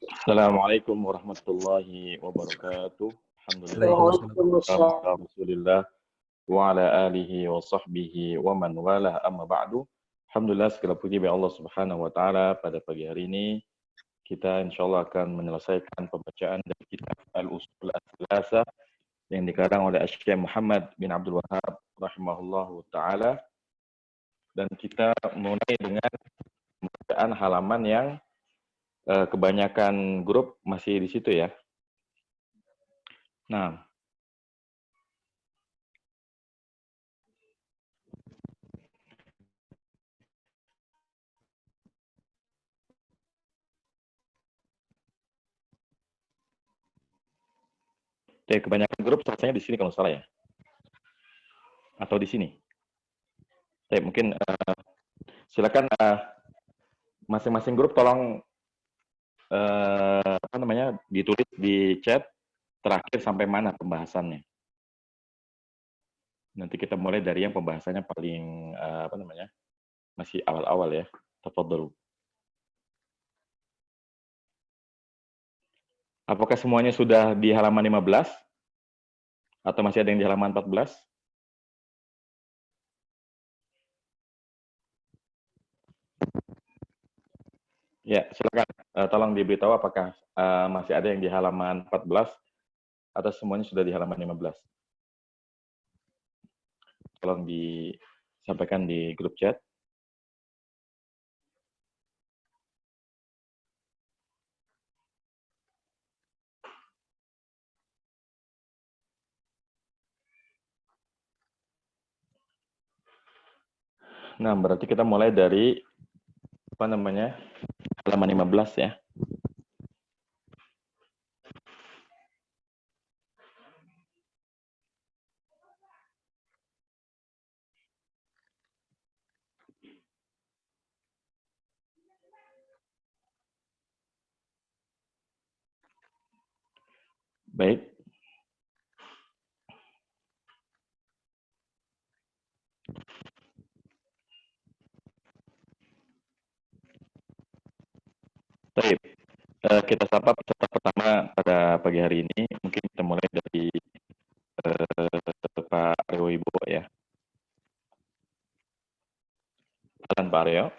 Assalamualaikum warahmatullahi wabarakatuh. Alhamdulillah Waalaikumsalam. ala Rasulillah wa ala alihi wa sahbihi wa man wala amma ba'du. Alhamdulillah segala puji bagi Allah Subhanahu wa taala. Pada pagi hari ini kita insyaallah akan menyelesaikan pembacaan dari kitab Al-Usul Ats-Tsalasah yang dikarang oleh Syekh Muhammad bin Abdul Wahhab rahimahullahu taala, dan kita mulai dengan pembacaan halaman yang kebanyakan grup masih di situ ya. Nah, kebanyakan grup selesainya di sini kalau salah ya, atau di sini. Mungkin silakan masing-masing grup tolong ditulis di chat terakhir sampai mana pembahasannya. Nanti kita mulai dari yang pembahasannya paling masih awal-awal ya. Tafadhalu. Apakah semuanya sudah di halaman 15 atau masih ada yang di halaman 14? Ya, silakan. Tolong diberitahu apakah masih ada yang di halaman 14 atau semuanya sudah di halaman 15. Tolong disampaikan di grup chat. Nah, berarti kita mulai dari halaman 15 ya. Baik. Baik. Kita sapa peserta pertama pada pagi hari ini. Mungkin kita mulai dari Pak Aryo Ibu ya. Silakan Pak Aryo.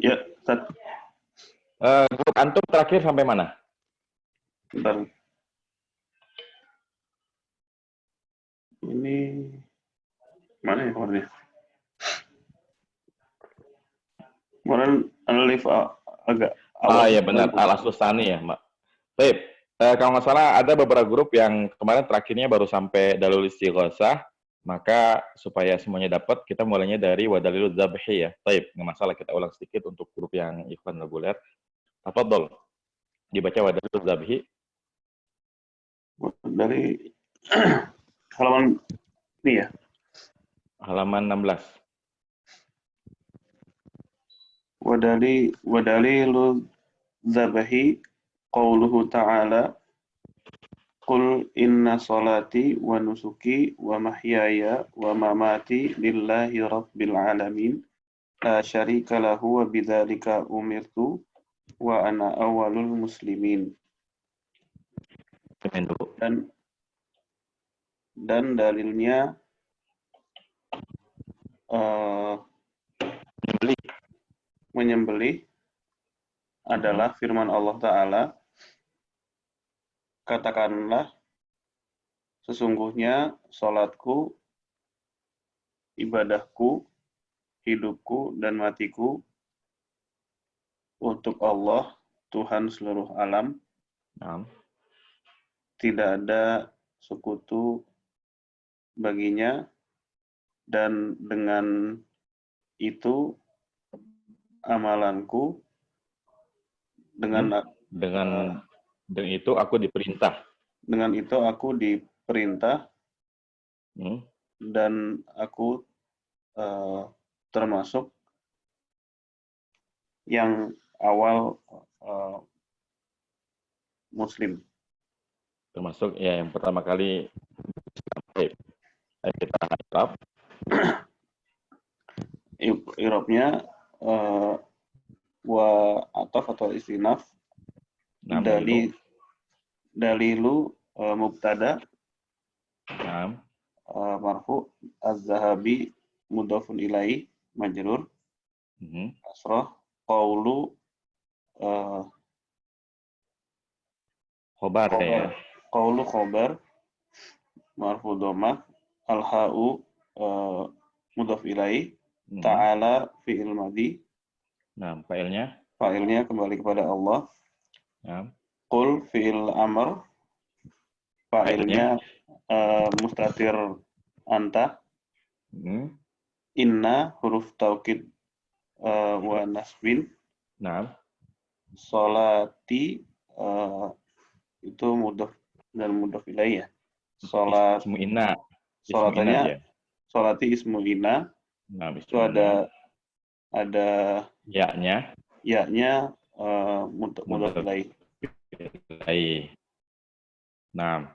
Ya, Ustaz. Grup antum terakhir sampai mana? Bentar. Ini mana ya kemarin? Kemarin live agak awal. Ya benar, Al-Aslustani ya, Mbak. Baik. Kalau nggak salah ada beberapa grup yang kemarin terakhirnya baru sampai Dalil Istighosah, maka supaya semuanya dapat, kita mulainya dari Wadalil Dzabhi ya. Baik, nggak masalah, kita ulang sedikit untuk grup yang ikhwan reguler. Tafadhol. Dibaca Wadalil Dzabhi. Dari halaman ini ya. Halaman 16. Wadalilul Dzabahi qauluhu ta'ala Qul inna salati wa nusuki wa mahyaya wa mamati lillahi rabbil alamin la syarika lahu wa bidzalika umirtu wa ana awwalul muslimin. Dan dalilnya menyembelih adalah firman Allah Ta'ala, katakanlah sesungguhnya salatku, ibadahku, hidupku dan matiku untuk Allah, Tuhan seluruh alam. Tidak ada sekutu baginya, dan dengan itu amalanku, dengan itu aku diperintah. Dengan itu aku diperintah dan aku termasuk yang awal Muslim. Termasuk ya yang pertama kali. Kita harap. I'rabnya wa ataf atau istinaf. Naam, dalilu. Dalilu mubtada Naam. marfu, az-zahabi mudhafun ilaih majrur, kasrah, qaulu Khobar ya. qaulu khobar marfu dhammah, al-ha'u mudhaf ilaih, ta'ala fi'il madhi. Nah, fa'ilnya Kembali kepada Allah. Naam. Qul fi'il amr, fa'ilnya mustatir anta. Inna huruf taukid wa nasbin. Naam. Sholati itu mudhaf dan mudhaf ilaih ya. Ismu inna. Sholatnya sholati ismu inna. Nah, itu ada ya-nya mudhaf ilaih. Nah,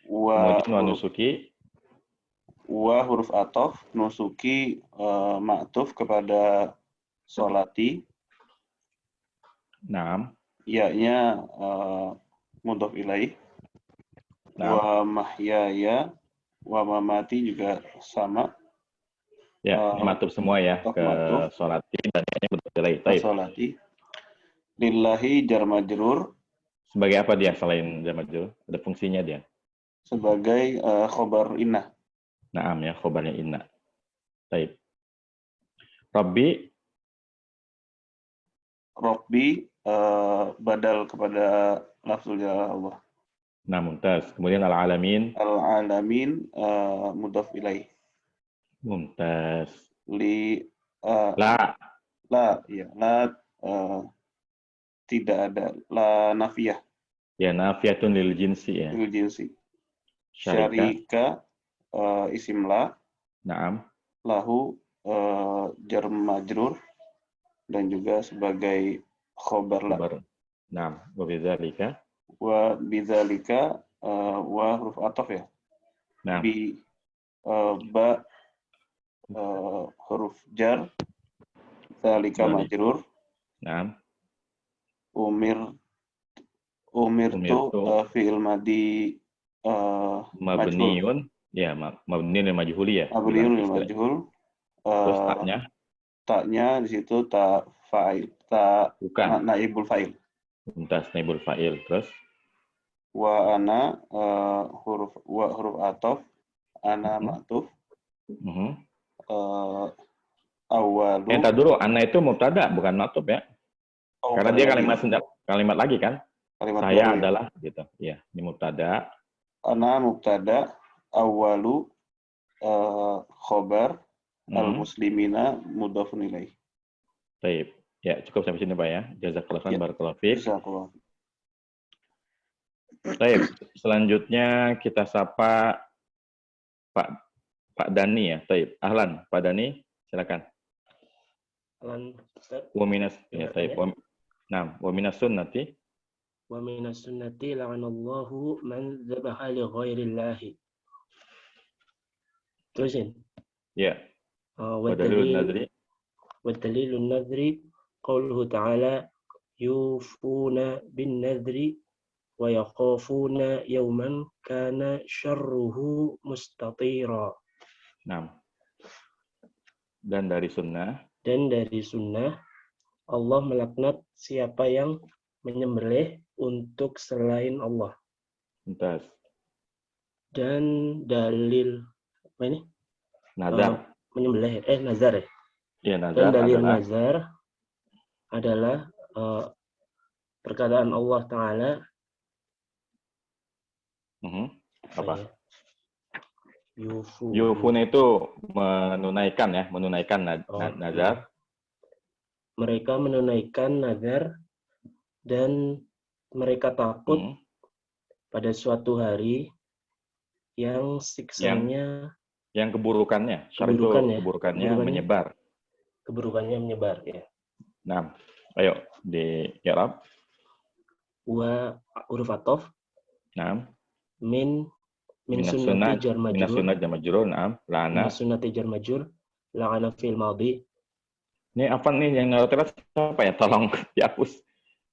kemudian wa nusuki, wa huruf ataf, nusuki ma'tuf kepada sholati. Naam. Ya-nya mudhaf ilaih. Wa mahyaya wa mamati juga sama. Ya, ma'tuf semua ya ke sholati dan ya-nya mudhaf ilaih. Sholati. Lillahi jar majrur. Sebagai apa dia selain jar majrur? Ada fungsinya dia? Sebagai khobar inna. Naam ya, khobarnya inna. Taib. Rabbi badal kepada lafzul jalalah Allah. Nah, mumtaz. Kemudian al-alamin. Al-alamin mudhaf ilaih. Mumtaz. La tidak ada. La nafiyah. Ya, nafiyatun lil jinsi ya. Lil jinsi. Syarika isim la. Naam. Lahu jar majrur dan juga sebagai khobar la. Naam, wa bidzalika. Wa bidzalika wa huruf ataf ya. Naam. Ba huruf jar. Dzalika majrur. Naam. Umirtu fi'il madi mabniun ya, mabniun lil majhul ya. Mabniun lil majhul. Terus taknya di situ ta fa'il, ta naibul fa'il. Mumtaz, naibul fa'il. Terus wa ana huruf ataf, ana ma'tuf. Awalu. Entar dulu, ana itu mubtada bukan ma'tuf ya. Karena dia kalimat lagi kan. Saya adalah gitu. Ya, ini mubtada. Ana mubtada, awalu khobar, al-muslimina mudhafun ilaih. Baik. Ya, cukup sampai sini Pak ya. Jazakallahu khairan, barakallahu fiik. Jazakallahu. Baik, selanjutnya kita sapa Pak Dani ya. Baik, ahlan Pak Dani, silakan. Ahlan Ustaz. Wa minas ya, baik. Nah, wa minas sunnati. Wa minas sunnati la'anallahu man dzabaha li ghairillahi. Terusin. Ya. Wa dalilun nadri qauluhu ta'ala yufuna bin nadri wa yakhafuna yawman kana syarruhu mustatira. Nah. Dan dari sunnah Allah melaknat siapa yang menyembelih untuk selain Allah. Entas. Dan dalil apa ini? Nazar. Nazar ya. Iya, nazar. Dan dalil nazar adalah perkataan Allah Ta'ala. Apa? Yufun itu menunaikan nazar. Mereka menunaikan nazar dan mereka takut pada suatu hari yang siksanya, yang keburukannya menyebar. Keburukannya menyebar ya. Nah, ayo di i'rab. Wa huruf ataf. Naam. Min sunnati jar majrur. Naam. La'ana. Min sunnati jar majrur. la'ana fil madhi. Ini apa nih yang naruh siapa ya? Tolong dihapus.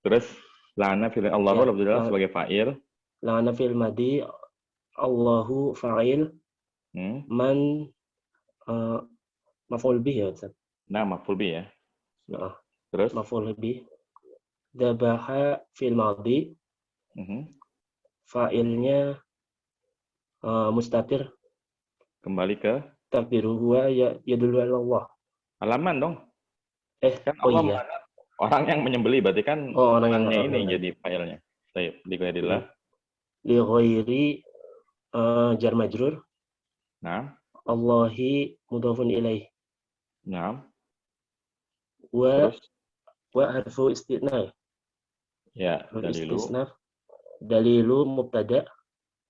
Terus la'ana fil Allahu Ya, lafzul sebagai fa'il. la'ana fil madhi Allahu fa'il man maf'ul bih ya Ustaz. Nah, maf'ul bih ya. Nah, Terus maf'ul bih. Dabaha fil madhi fa'ilnya mustatir kembali ke takdiru huwa ya dulu Allah. halaman dong. Kan Oh Allah iya. orang yang menyembeli berarti kan Oh, orang yang orangnya ini jadi fa'ilnya. Baik, dikairillah. Li ghairi jar majrur. Nah. Allahi mudhafun ilaih. Nah. Wa Terus harfu istisna. ya, dalilu. Istisna. Dalilu mubtada.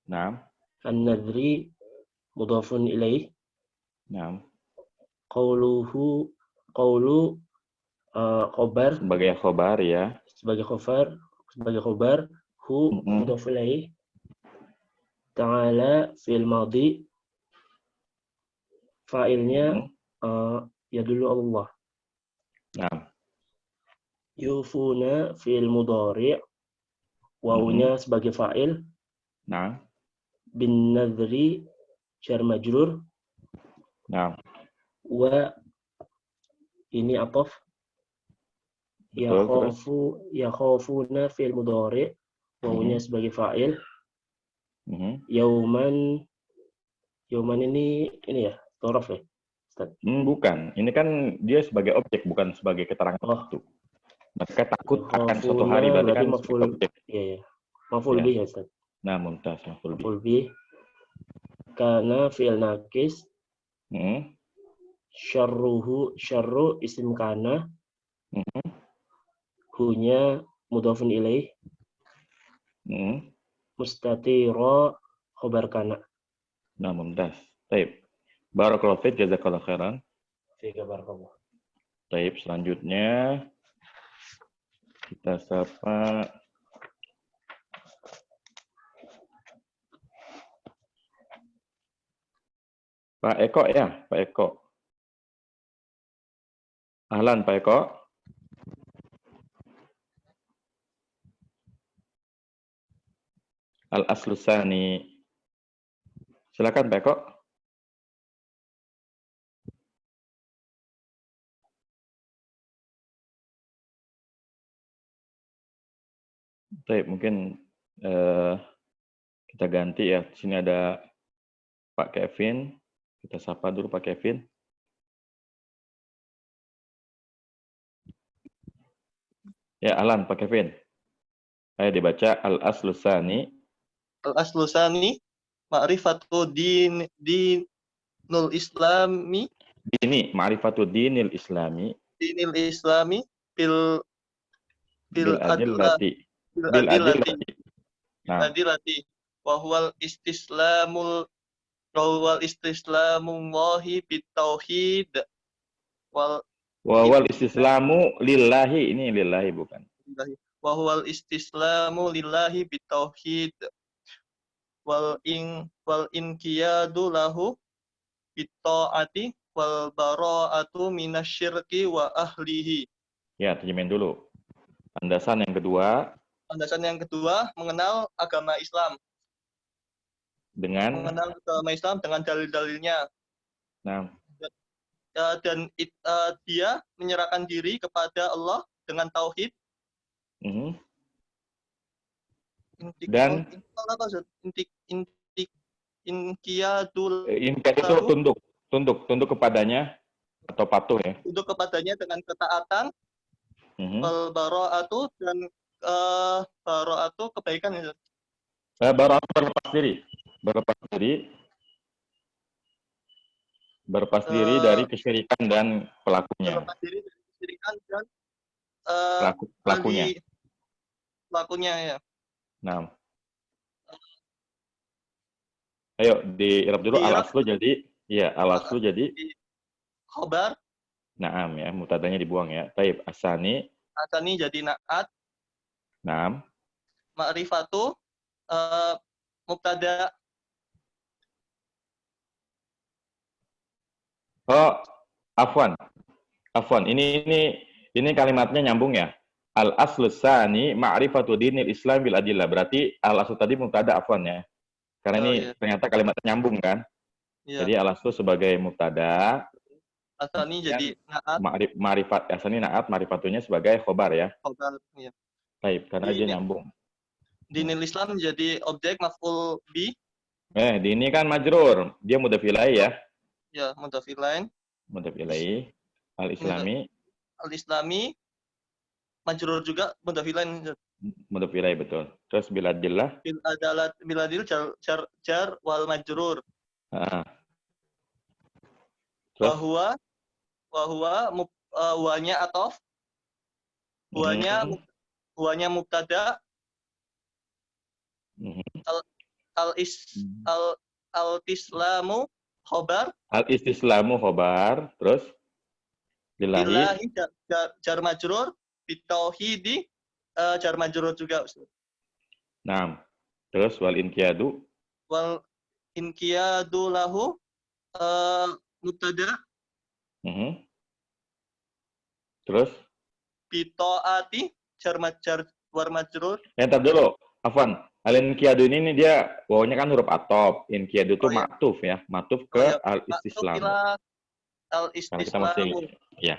Nah. An-nadri mudhafun ilaih. Nah. Qawlu khobar sebagai khobar ya. Sebagai khobar hu mudhafun ilaih. Ta'ala fil madhi fa'ilnya ya dulu Allah. Nah. Yufuna fil mudhari' wawunya sebagai fa'il. Nah. Bin nadri jar majrur. Nah. Wa ini atof. Yakhafuna fil mudhari' wawunya sebagai fa'il. Yauman ini ya, dhorof ya, Ustaz? Bukan. Ini kan dia sebagai objek, bukan sebagai keterangan waktu. Mereka takut akan suatu hari, berarti kan sebagai objek. Iya. Maf'ul bih ya, Ustaz. Nah, mumtaz, maf'ul bih. Maf'ul bih. Karena fi'il nakis. Syarru isim kana. Hunya mudhafun ilaih. Mustatira khobar kana. Nah, mumtaz. Baik. Barakallahu fiik, jazakallahu khairan. Fika barakallahu. Baik, selanjutnya kita sapa Pak Eko ya, Pak Eko. Ahlan Pak Eko. Al-Aslusani. Silakan Pak Eko. Baik, mungkin kita ganti ya. Di sini ada Pak Kevin. Kita sapa dulu Pak Kevin. Ya, ahlan Pak Kevin. Ayo dibaca al-aslusani. Al-aslusani ma'rifatu dinul islami. Dini, ma'rifatu dinil islami. Dinil islami bil adillati. Bil adillati. Nah. Adillati. Wa huwal istislamullahi bitauhid. Wal istislamu lillahi, ini lillahi bukan. Wa huwal istislamu lillahi bitauhid. Wal inqiyadu lahu bitta'ati wal bara'atu minasyirki wa ahlihi. Ya, terjemahin dulu. Landasan yang kedua. Landasan yang kedua, mengenal agama Islam. Mengenal agama Islam dengan dalil-dalilnya. Nah. Dan dia menyerahkan diri kepada Allah dengan tauhid. Dan inqiyadul itu tunduk kepadanya atau patuh ya. Tunduk kepadanya dengan ketaatan. Wal bara'atu dan bara'atu kebaikan ya. Bara'atu berlepas diri dari kesyirikan dan pelakunya. Berlepas diri dari kesyirikan dan pelakunya ya. Nah. Ayo di-i'rab dulu. Al-aslu jadi al-aslu jadi khobar. Naam ya, mubtadanya dibuang ya. Taib, asani Jadi na'at. Naam. Ma'rifatu mubtada. Oh, Afwan. Afwan. Ini kalimatnya nyambung ya. Al aslu tsani ma'rifatu dinil Islam bil adillah. Berarti al aslu tadi mubtada afwan ya. Karena Oh, ini iya. ternyata kalimatnya nyambung kan. Iya. Jadi al aslu sebagai mubtada, Asani jadi naat, ma'rifat asani naat, ma'rifatunya sebagai khobar ya. khobar. Iya. Baik, karena dia nyambung. Dinil Islam jadi objek maf'ul bi, Di ini kan majrur, dia mudhaf ilaih ya. ya mudhaf ilain. Mudhaf ilaih al-islami, Al-Islami majrur juga mudhaf ilain. mudhaf ilaih betul. Terus bila dillah, Bil adalat biladil jar wal majrur. terus Wahnya atof, huanya mubtada, al islamu khobar, al-istislamu khobar, terus billahi, billahi jar majrur, bitauhidi jar majrur juga. nah, terus wal inqiyadu, Wal inqiyadu lahu mubtada, terus, bitaati jar war majrur. entar dulu, Afwan, al-inqiyadu ini dia wawanya kan huruf atop, inqiyadu itu Oh, iya. maktuf ya, maktuf ke Ya, al-istislamu. Karena kita masih, al-istislamu. ya.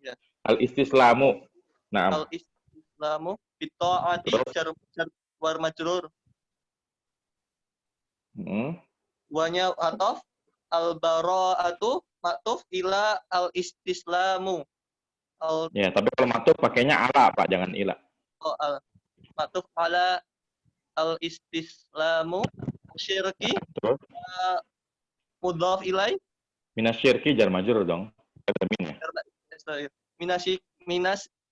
Ya. Al-istislamu, nah, Al-islamu bitaati jar war majrur. Wanya atof, al-bara'atu maktuf ila al-istislamu. ya, tapi kalau maktuf pakainya ala Pak, jangan ila. Maktuf ala al-istislamu syirki Terus, mudhaf ilai minasyirki jar majrur dong. Ada min ya.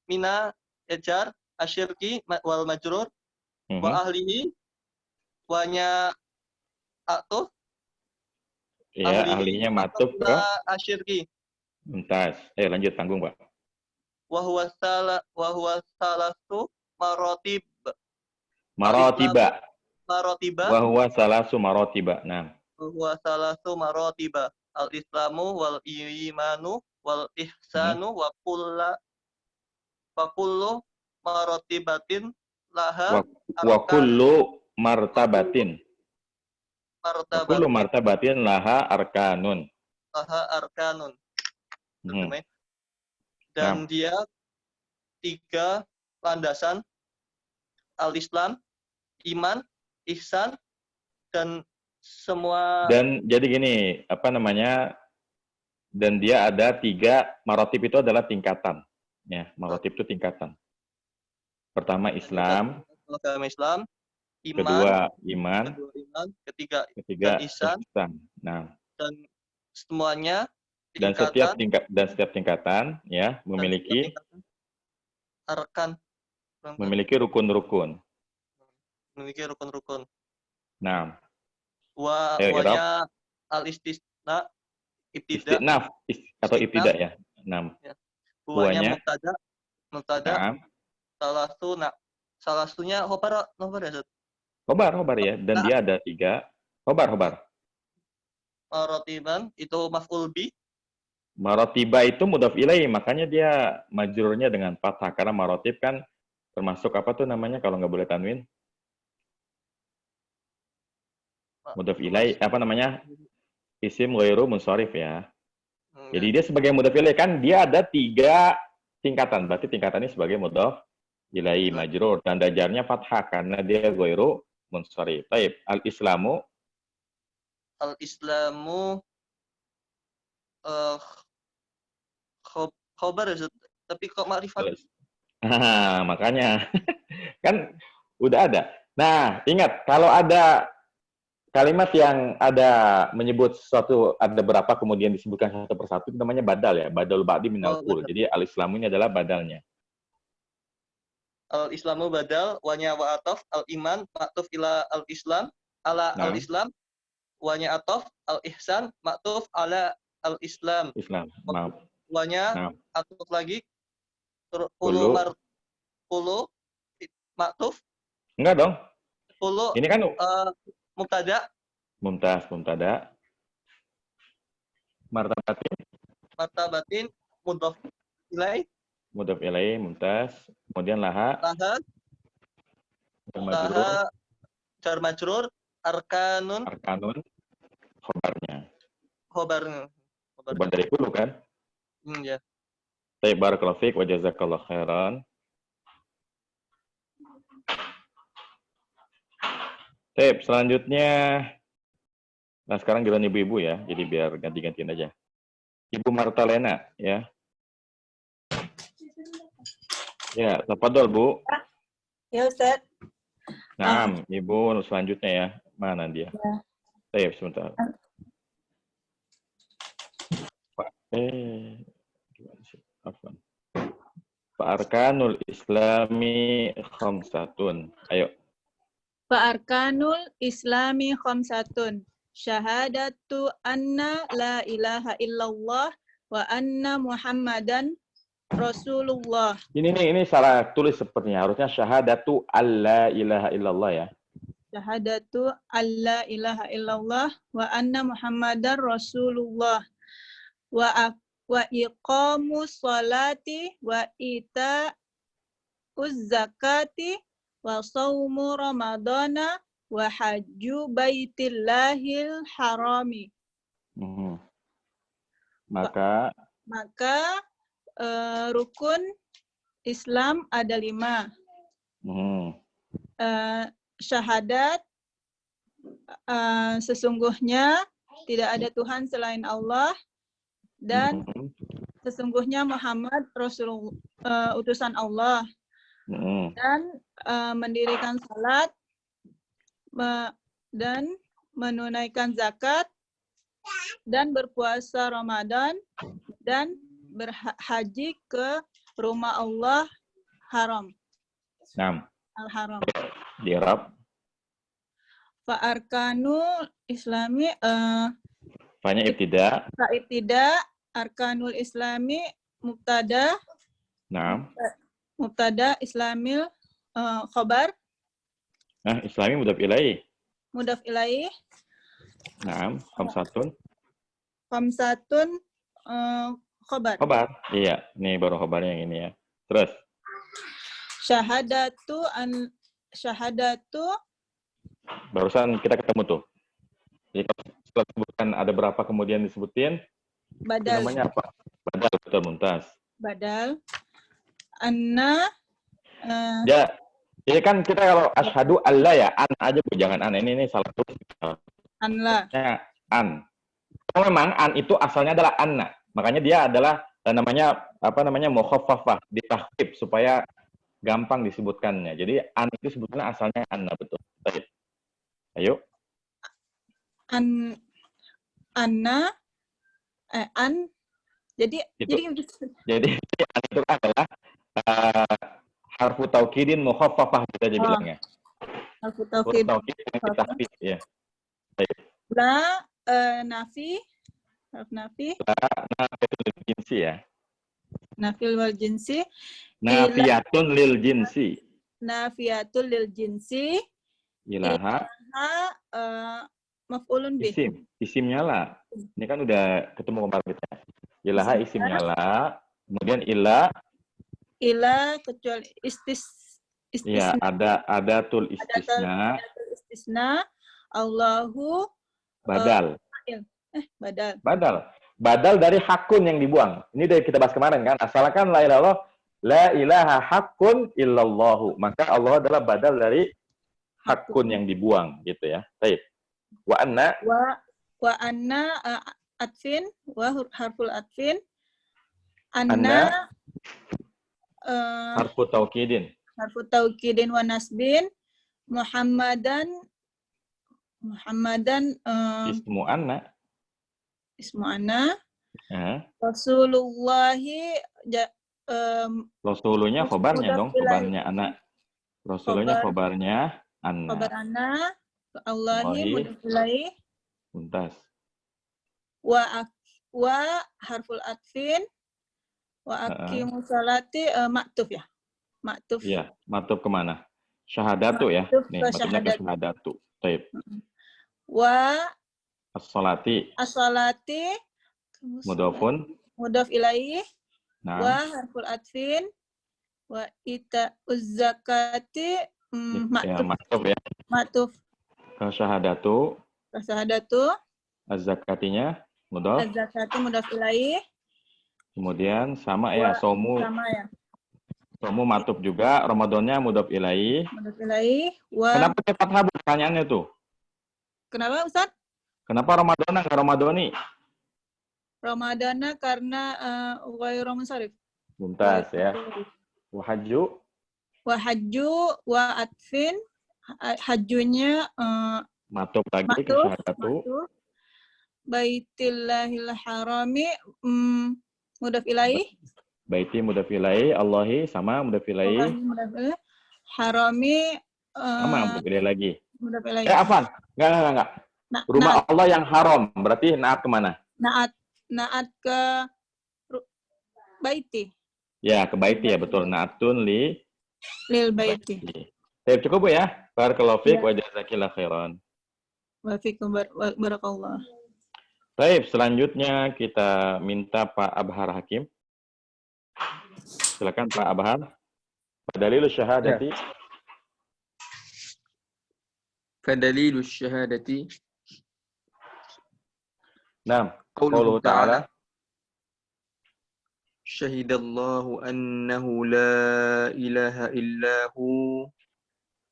mina jar asyirki wal majrur wa ahlihi wanya atuf Iya, ahlinya maktuf ke asyirki. Mumtaz. Lanjut tanggung, Pak. Wa huwa salasu marotib. Marotiba. Marotiba. Wa huwa salasu marotiba. Nah. Wa huwa salasu marotiba. Al-islamu wal imanu wal ihsanu wa kullu marotibatin laha wa kullu martabatin. Martabatin. Kullu martabatin laha arkanun. Laha arkanun. Dan dia 3 landasan: al-Islam, iman, ihsan, dan semua. Dan jadi gini, apa namanya? Dan dia ada 3 marotib, itu adalah tingkatan. Ya, marotib itu tingkatan. Pertama Islam. Agama Islam. Iman. Kedua iman. Ketiga ihsan. Nah. Dan semuanya dan setiap tingkatan ya memiliki arkan, memiliki rukun-rukun. Nah, wanya al-istisna istinaf atau ibtida ya. Nah, wanya mubtada salasunya khobar ya. Khobar ya, dan dia ada 3 khobar. Marotiban itu maf'ul bi. Marotiba itu mudhaf ilaih, makanya dia majrurnya dengan fathah, karena marotib kan termasuk apa tuh namanya kalau nggak boleh tanwin? Mudhaf ilaih, apa namanya? Isim ghairu munsharif ya. Jadi dia sebagai mudhaf ilaih kan dia ada 3 tingkatan, berarti tingkatannya sebagai mudhaf ilaih majrur dan dajarnya fathah karena dia ghairu munsharif. Baik, al-islamu khobar ya, tapi kok makrifat? Makanya kan udah ada. Nah, ingat kalau ada kalimat yang ada menyebut sesuatu, ada berapa kemudian disebutkan satu persatu, itu namanya badal ya, badal ba'di minal qul. Jadi al-islamu ini adalah badalnya. Al-islamu badal, wanya wa atof, al-iman maktuf ila al-islam, ala al-islam, wanya atof, al-ihsan maktuf ala al-islam. Wanya atof lagi, puluh maktuf. Enggak dong. Puluh. Ini kan mubtada. Mumtaz. Martabatin. martabatin mudhaf ilaih Mudhaf ilaih, mumtaz. Kemudian laha, laha majrur, jar majrur arkanun arkanun, khobarnya. khobar Khobar dari hulu kan? ya. Baik, barakallahu fiik wa jazakallahu khairan. Baik, selanjutnya, nah sekarang giliran ibu-ibu ya, jadi biar ganti-gantian aja. Ibu Martalena, ya. Ya, tafadhol Bu. Ya Ustaz. Nah, Ibu selanjutnya ya. Mana dia? Ya. Baik, sebentar. Pak, gimana sih? Afwan. Pak Arkanul Islami khamsatun. Ayo. Fa'arkanul islami khamsatun. Syahadatu anna la ilaha illallah wa anna muhammadan rasulullah. Ini salah tulis sepertinya. Harusnya syahadatu alla ilaha illallah ya. Syahadatu alla ilaha illallah wa anna muhammadan rasulullah. Wa iqamus salati wa ita'uz zakati wa saumu ramadana wa hajju baitillahil harami. Maka rukun Islam ada 5. Syahadat, sesungguhnya tidak ada Tuhan selain Allah, dan sesungguhnya Muhammad Rasulullah, utusan Allah, dan mendirikan salat, dan menunaikan zakat, dan berpuasa Ramadan, dan berhaji ke rumah Allah haram. Al-Haram. Di Arab. Fa'arkanu Islami Fa'nya ibtida. Fa'ibtida arkanul Islami mubtada. Mubtada Islamil khobar. Nah, Islami mudhaf ilaih. Mudhaf ilaih. Khamsatun. Khamsatun khobar. Khobar. Iya, ini baru khobarnya yang ini ya. Terus. Syahadatu Barusan kita ketemu tuh. Jadi setelah disebutkan ada berapa kemudian disebutin. Badal. Namanya apa? Badal, betul, mumtaz. Badal. Anna. Ya, ini kan kita kalau asyhadu alla ya, an aja Bu, jangan an. Ini salah tulis. Anla. An. Kalau memang an itu asalnya adalah anna. Makanya dia adalah namanya mukhaffafah, ditakhfif supaya gampang disebutkannya. Jadi an itu sebetulnya asalnya anna, betul. Baik. Ayo. Anna. An. Jadi an itu adalah harfu taukidin mukhaffafah kita aja bilangnya. Harfu taukid yang ditakhfif ya. Baik. La nafi. Harf nafi. La nafiatul jinsi ya. Nafil wal jinsi. Nafiyatun lil jinsi. Nafiyatul lil jinsi. Ilaha. Maf'ulun bih. Isimnya lah. Ini kan udah ketemu kemarin kita. Ilaha isimnya lah. Kemudian ila kecuali istisna. Ya, ada tul istisna. Istisna. Allahu badal. Badal dari hakun yang dibuang. Ini dari kita bahas kemarin kan. Asalkan la ilaha hakun illallahu. Maka Allah adalah badal dari hakun yang dibuang gitu ya. Baik. Wa anna atfin wa harful atfin. Anna harfu taukidin. Harfu taukidin wa nasbin. Muhammadan ismu anna. Rasulullahi Rasulullahnya khobarnya dong, khobarnya anak. Rasulullahnya khobarnya anna. Khobar anna. Allahi mudafilai. Muntas. Wa harful atfin. Wa aqimu salati maktuf ya. Maktuf. Iya, maktuf kemana? Syahadatu ya. Nih, maktufnya ke syahadatu. Baik. Wa as-salati. As-salati. Mudhafun mudhaf ilaih, wa Nah, harful atfin, wa ita uzzakati ya maktuf. maktub ya. Maktuf. Syahadatu, Syahadatu, az-zakatinya mudhaf. az-zakati mudhaf ilaih, Kemudian sama wa ya, somu sama ya. somu maktub juga, Ramadannya mudhaf ilaih. Mudhaf ilaih, wa Kenapa kita fathah Bu? Pertanyaannya tuh. kenapa Ustaz? Kenapa Ramadan nggak Ramadhani? Ramadana karena ghairu munsharif. Mumtaz ya. Wahaju, Wa hajju wa atfin, hajjunya maktub lagi ke maktuf, syahadatu. maktuf. Baitillahil harami mudhaf ilaih, Baiti mudhaf ilaih, Allahi sama mudhaf ilaih. Allahi mudhaf ilaih, harami Sama mudhaf ilaih lagi. mudhaf ilaih. Afan. Enggak. Rumah Allah yang haram, berarti naat kemana? Naat ke baiti, Ya, ke baiti ya, betul. Naatun li lil baiti. baiti. Cukup Bu ya. Barakallahu fiik Ya. wa jazakillahu khairan. Wa fikum barakallah. Baik, selanjutnya kita minta Pak Abhar Hakim. Silakan Pak Abhar. Dalil syahadati. فدليل الشهادة Nah, قوله ta'ala. تعالى شهد الله أنه لا إله إلا هو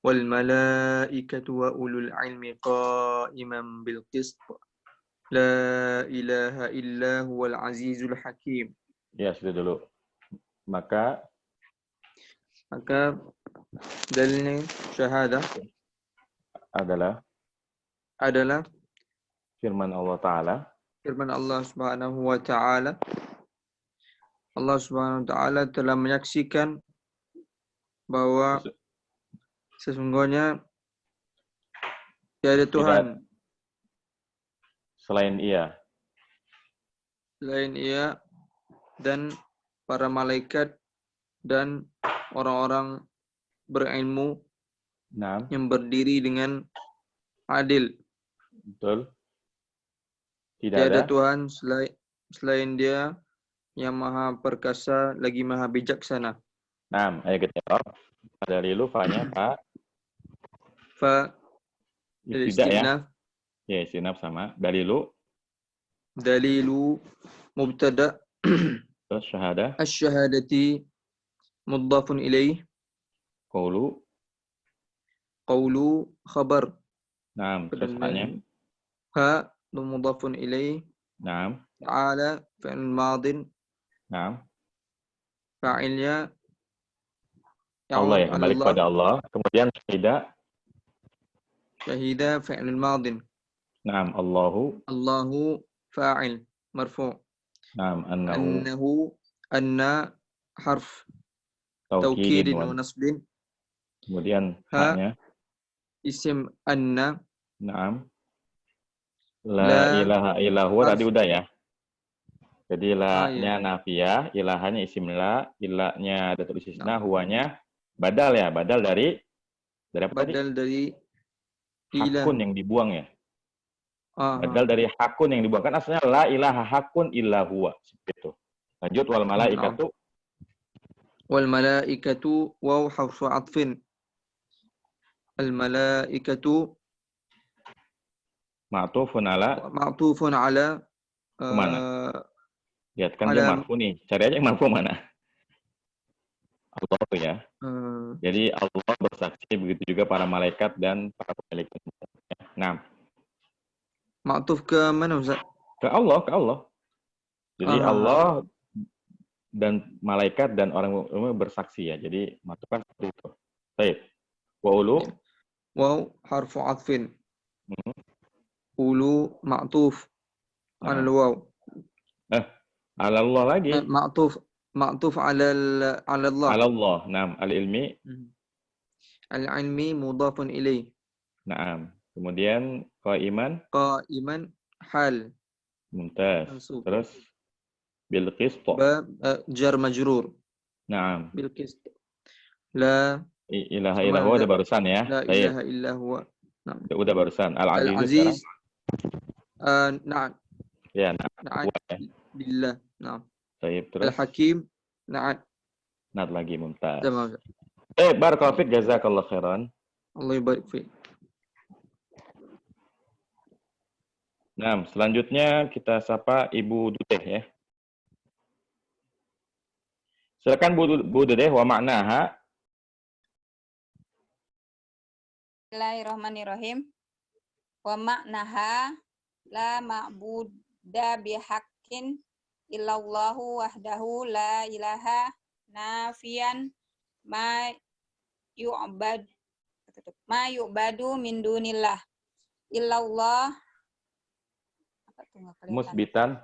والملائكة وأولو العلم قائما بالقسط لا إله إلا هو العزيز الحكيم. Ya, sudah dulu. Maka dalilnya syahadah adalah firman Allah Ta'ala. Firman Allah Subhanahu wa Ta'ala. Allah Subhanahu wa Ta'ala telah menyaksikan bahwa sesungguhnya tiada Tuhan Selain Ia. selain Ia dan para malaikat dan orang-orang berilmu Nah, yang berdiri dengan adil. betul. Tidak Tiada ada. Tuhan selain Dia yang maha perkasa lagi maha bijaksana. Nah, ayo kita jawab. Dalilu fa-nya Pak. Fa Tidak ya. istinaf Ya, istinaf sama. Dalilu. dalilu mubtada Terus syahadah. asyhadati mudhafun ilaih Qawlu. qawlu khabar Nah, sesanya. ha mudhafun ilaih Nah, ta'ala fi'il madin nah. fa'ilnya Allah ya, kembali kepada Allah. Kemudian tidak. syahida fi'il madin. Nah, Allahu. Allahu fa'il marfu'. Nah, annahu. Anna harf Taukidin taukidin wa wa. nasbin. Kemudian Ha. haknya. Isim anna Naam. La La ilaha illahu tadi udah ya. Jadi la-nya iya. nafiyah, ilahanya isim la, ilahnya ada tulis istisna, huwanya badal ya, badal dari apa tadi? badal dari ilah. Hakun yang dibuang ya. Ah, Badal dari hakun yang dibuang. Kan asalnya la ilaha hakun illa huwa. Seperti itu. Lanjut wal malaikatu. wal malaikatu waw harfu atfin. Al malaikatu Ma'tufun ala. ma'tufun ala Kemana? Lihat kan dia ala- marfu nih. Cari aja yang marfu mana. Allah ya. Jadi Allah bersaksi, begitu juga para malaikat dan para pemilik. Nah, ma'tuf ke mana Ustaz? ke Allah. Jadi Ah. Allah dan malaikat dan orang umum bersaksi ya. Jadi matukan seperti itu. Baik. Wa ulu. Waw harfu atfin. Hmm. Ulu ma'tuf ala Nah. waw. Ala Allah lagi. Ma'tuf ala Allah. Ala Allah. Naam. Al-ilmi. Al-ilmi mudhafun ilaih. Naam. Kemudian qaiman. Qa'iman hal. Mumtaz. Mansub. Terus bil qist. Jar majrur. Naam. Bil qist. La Ilaha Sama illahu ada. ada barusan ya. la Baik. ilaha illa huwa. Udah barusan. Al-aziz. Al-aziz. Na'am. Ya, nah. Na'am Huwa ya. billah. Na'am. Taib, terus Al-Hakim, na'at. nat lagi mumtaz. Tamam. Barakallahu fiik, jazakallahu khairan. Allah barik fiik. Nah, selanjutnya kita sapa Ibu Dudeh ya. Silakan Bu Dudeh, wa maknaha. Bismillahirrahmanirrahim. Wa maknaha la ma'buda bihaqqin illallahu wahdahu la ilaha nafiyan ma yu'badu min dunillah illallah musbitan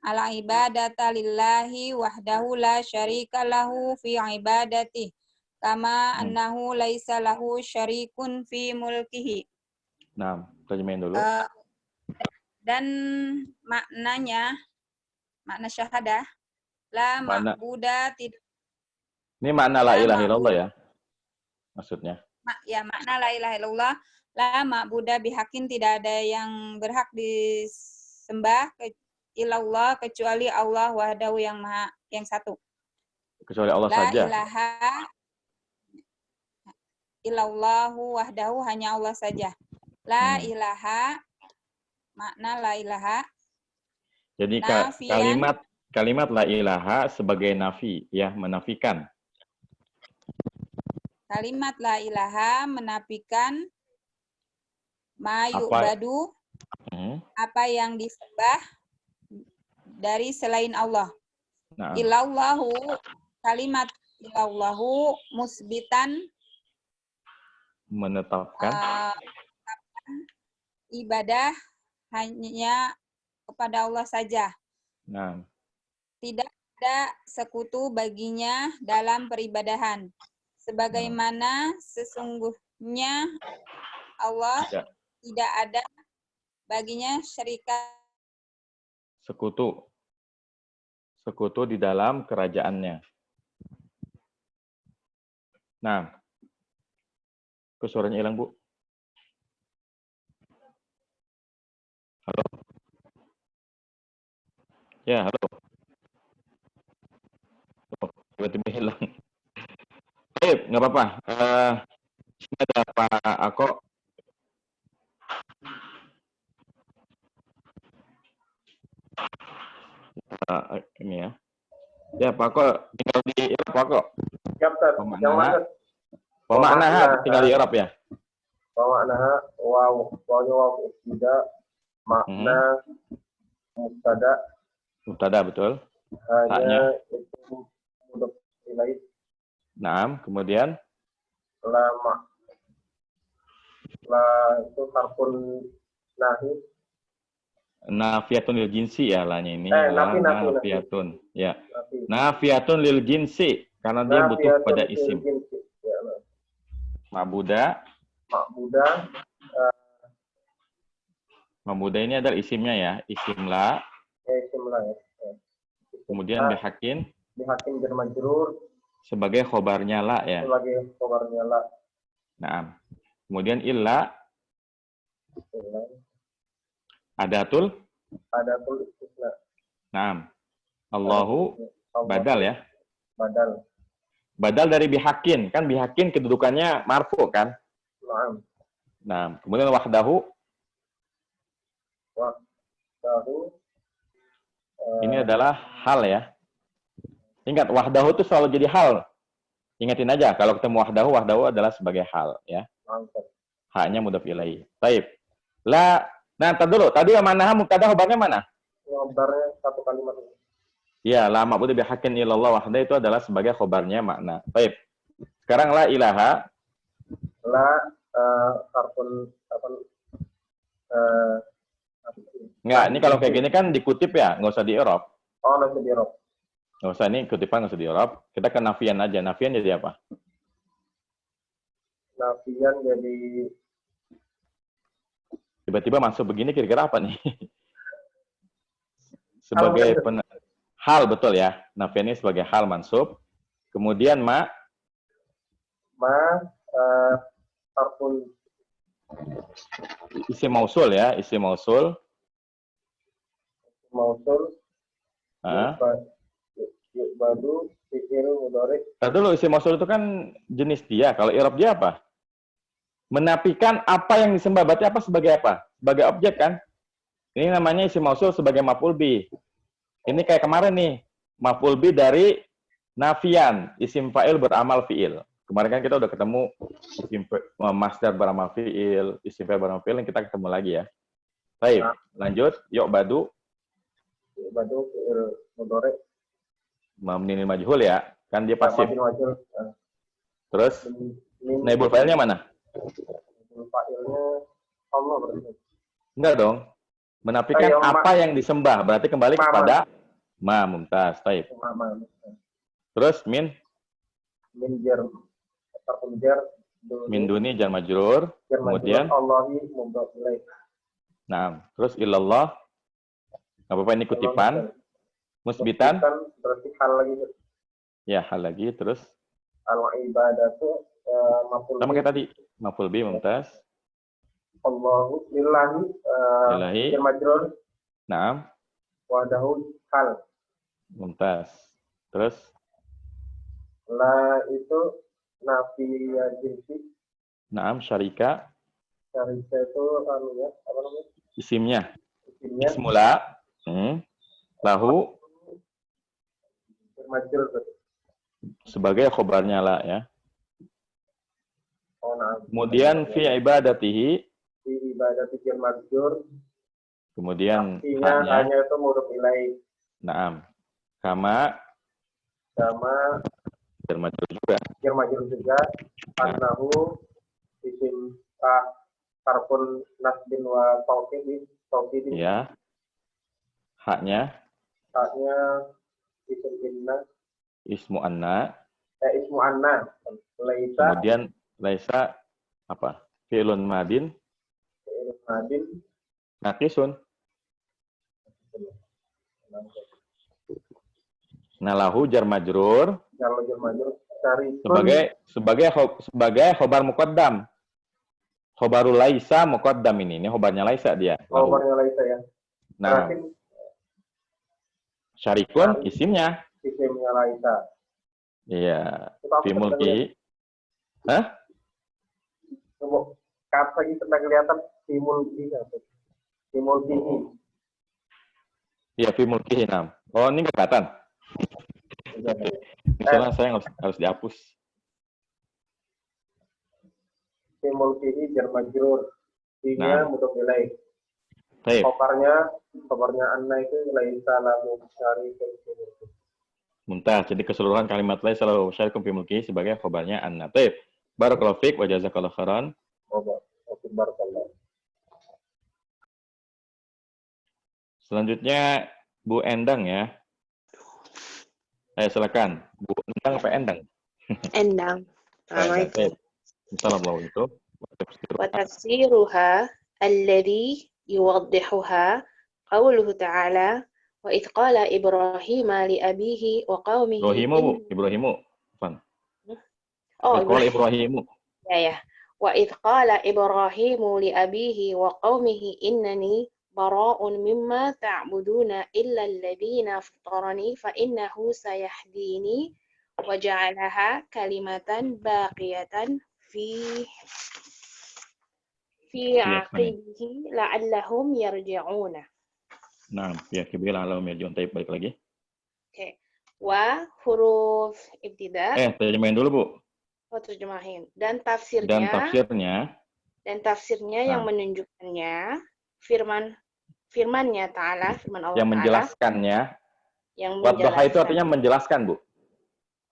ala ibadata lillahi wahdahu la syarika lahu fi ibadati kama annahu laisa lahu syarikun fi mulkihi. Nah, terjemahin dulu. Dan maknanya, makna syahadah, la ma'buda tidak. Ini makna la ilaha illallah ya? Maksudnya? Makna la ilaha illallah, la ma'buda bihaqqin, tidak ada yang berhak disembah illallah kecuali Allah wahdahu yang maha, yang satu. Kecuali Allah la saja. La ilaha illallahu wahdahu, hanya Allah saja. La ilaha, makna la ilaha. Jadi kalimat la ilaha sebagai nafi, ya, menafikan. Kalimat la ilaha menafikan ma yu'badu, apa yang disembah dari selain Allah. Nah. Ilallahu, kalimat ilallahu musbitan, menetapkan ibadah hanya kepada Allah saja. Nah. Tidak ada sekutu baginya dalam peribadahan. Sebagaimana sesungguhnya Allah tidak ada baginya syarikat. Sekutu di dalam kerajaannya. Nah, suaranya hilang, Bu. Halo? Ya, halo. Oh, tiba-tiba hilang. Baik, nggak apa-apa. Sini ada Pak Ako. Ini ya. Ya, Pak Ako tinggal di Irab, Pak Ako. Pemakna tinggal di Irab ya. Pemakna waw tidak makna mubtada betul. Hanya itu mudhof ilaih. Nah, kemudian La itu harfun nahi. Nafiyatun lil jinsi ya lanya ini. Nafiyatun. Ya. Nafiyatun lil jinsi karena dia butuh pada isim. Ya, Ma'buda. Ma'buda ini adalah isimnya ya, isim la. Isim la ya. Kemudian bihaqqin jar majrur sebagai khobarnya la ya. Sebagai khobarnya la. Nah. Kemudian illa adatul istisna. Nah. Allahu badal ya. Badal dari bihaqqin, kan bihaqqin kedudukannya marfu kan? Nah, kemudian wahdahu. Ini adalah hal ya. Ingat, wahdahu itu selalu jadi hal. Ingatin aja, kalau ketemu wahdahu adalah sebagai hal ya. Haknya mudhof ilaih. Baik. La, nah dulu. Tadi mana mubtada khobarnya mana? Khobarnya satu kalimat. Ya, la ma'budu bihaqqin illallah wahdahu itu adalah sebagai khobarnya makna. Baik. Sekarang la ilaha. La harfun Enggak, ini kalau kayak gini kan dikutip ya, nggak usah di-i'rab. Oh, nggak usah di-i'rab. Nggak usah, ini kutipan nggak usah di-i'rab. Kita ke nafian aja. Nafian jadi apa? Nafian jadi tiba-tiba masuk begini kira-kira apa nih? Sebagai hal betul ya. Nafian ini sebagai hal mansub. Kemudian harfun isim mausul ya, isim mausul. mausul, Ah. yu'badu, fi'il mudhari. Dulu isim mausul itu kan jenis dia. Kalau i'rab dia apa? Menafikan apa yang disembah. Berarti apa sebagai apa? Sebagai objek kan? Ini namanya isim mausul sebagai maf'ul bih. Ini kayak kemarin nih. Maf'ul bih dari nafian, isim fa'il beramal fi'il. Kemarin kan kita udah ketemu isim masdar beramal fi'il, isim fa'il beramal fi'il, kita ketemu lagi ya. Baik, lanjut. Yu'badu. Yu'badu, fi'il mudhari. Mabni lil majhul ya. Kan dia pasif. Mabni wajib. Terus naibul fa'ilnya mana? Naibul fa'ilnya Allah berarti. Enggak dong. Menafikan apa yang disembah. Berarti kembali kepada mumtaz. Baik. Terus min jar, jar, min duni jar majrur. Kemudian Allahi mudhaf ilaih. Nah, terus ilallah. Apa apa ini kutipan? Musbitan. Berarti hal lagi. Ya, hal lagi. Terus al-ibadatu maf'ul sama kayak tadi. Maf'ul bi mumtaz. Allahu lillahi Lillahi. jar majrur. Naam. Wahdahu hal. Mumtaz. Terus La itu nafi jinsi. naam syarika. Syarika itu ya, apa namanya? Isimnya. Isimnya Ismula. Lahu. jar majrur. Sebagai khobarnya la ya. Oh, nah. Kemudian fi ibadatihi. Fi ibadati jar majrur. Kemudian hanya itu mudhaf ilaih. Naam. Kama Sama jar majrur juga. jar majrur juga. Annahu isim harfun nasbin wa tawkid. Ya. Haknya isim inna. ismu anna. Ismu anna. Laisa. Kemudian laisa apa? Fi'lun madin. Madin. Naqisun. Nalahu jar majrur Kalau jar majrur cari sebagai khobar muqaddam. Khobarul laisa muqaddam ini khobarnya laisa dia. Khobarnya laisa ya. Nah, syarikun isimnya. Isimnya laisa. Iya. Fi mulki. Hah? Coba kata gitu tidak kelihatan fi mulki. Fi mulki. Iya, fi mulki nam. Oh, ini kelihatan. Misalnya saya harus dihapus. Fi mulki jar majrur. Fi'nya mudhaf ilaih. Baik. Khobarnya anna itu laisa lahu syarikun fi mulki. Mumtaz. Jadi keseluruhan kalimat laisa lahu syarikun fi mulki sebagai khobarnya anna. Baik. Barakallahu fiik wa jazakallahu khairan. Barakallahu. Selanjutnya Bu Endang ya. Silakan. Bu Endang apa Endang? Endang. Assalamualaikum. Assalamualaikum. Wa tafsiruha alladhi yuwaddihuha qawluhu ta'ala wa idh qala Ibrahim li abihi wa qaumihi Ibrahimu. Fun. Oh, Ibrahimu. Ya. Wa idh qala Ibrahim li abihi wa qaumihi innani bara'un mimma ta'buduna illa alladhina fatarani fa innahu sayahdini wa ja'alaha kalimatan baqiyatan fi aqibihi la'allahum yarji'una. Nah, ya kibir la'allahum yarji'un. Baik lagi. Oke. Wa huruf ibtida. Terjemahin dulu, Bu. Oh, terjemahin. Dan tafsirnya yang menunjukkannya firman-Nya Ta'ala, firman Allah yang menjelaskannya. Yang Wadduha itu artinya menjelaskan, Bu.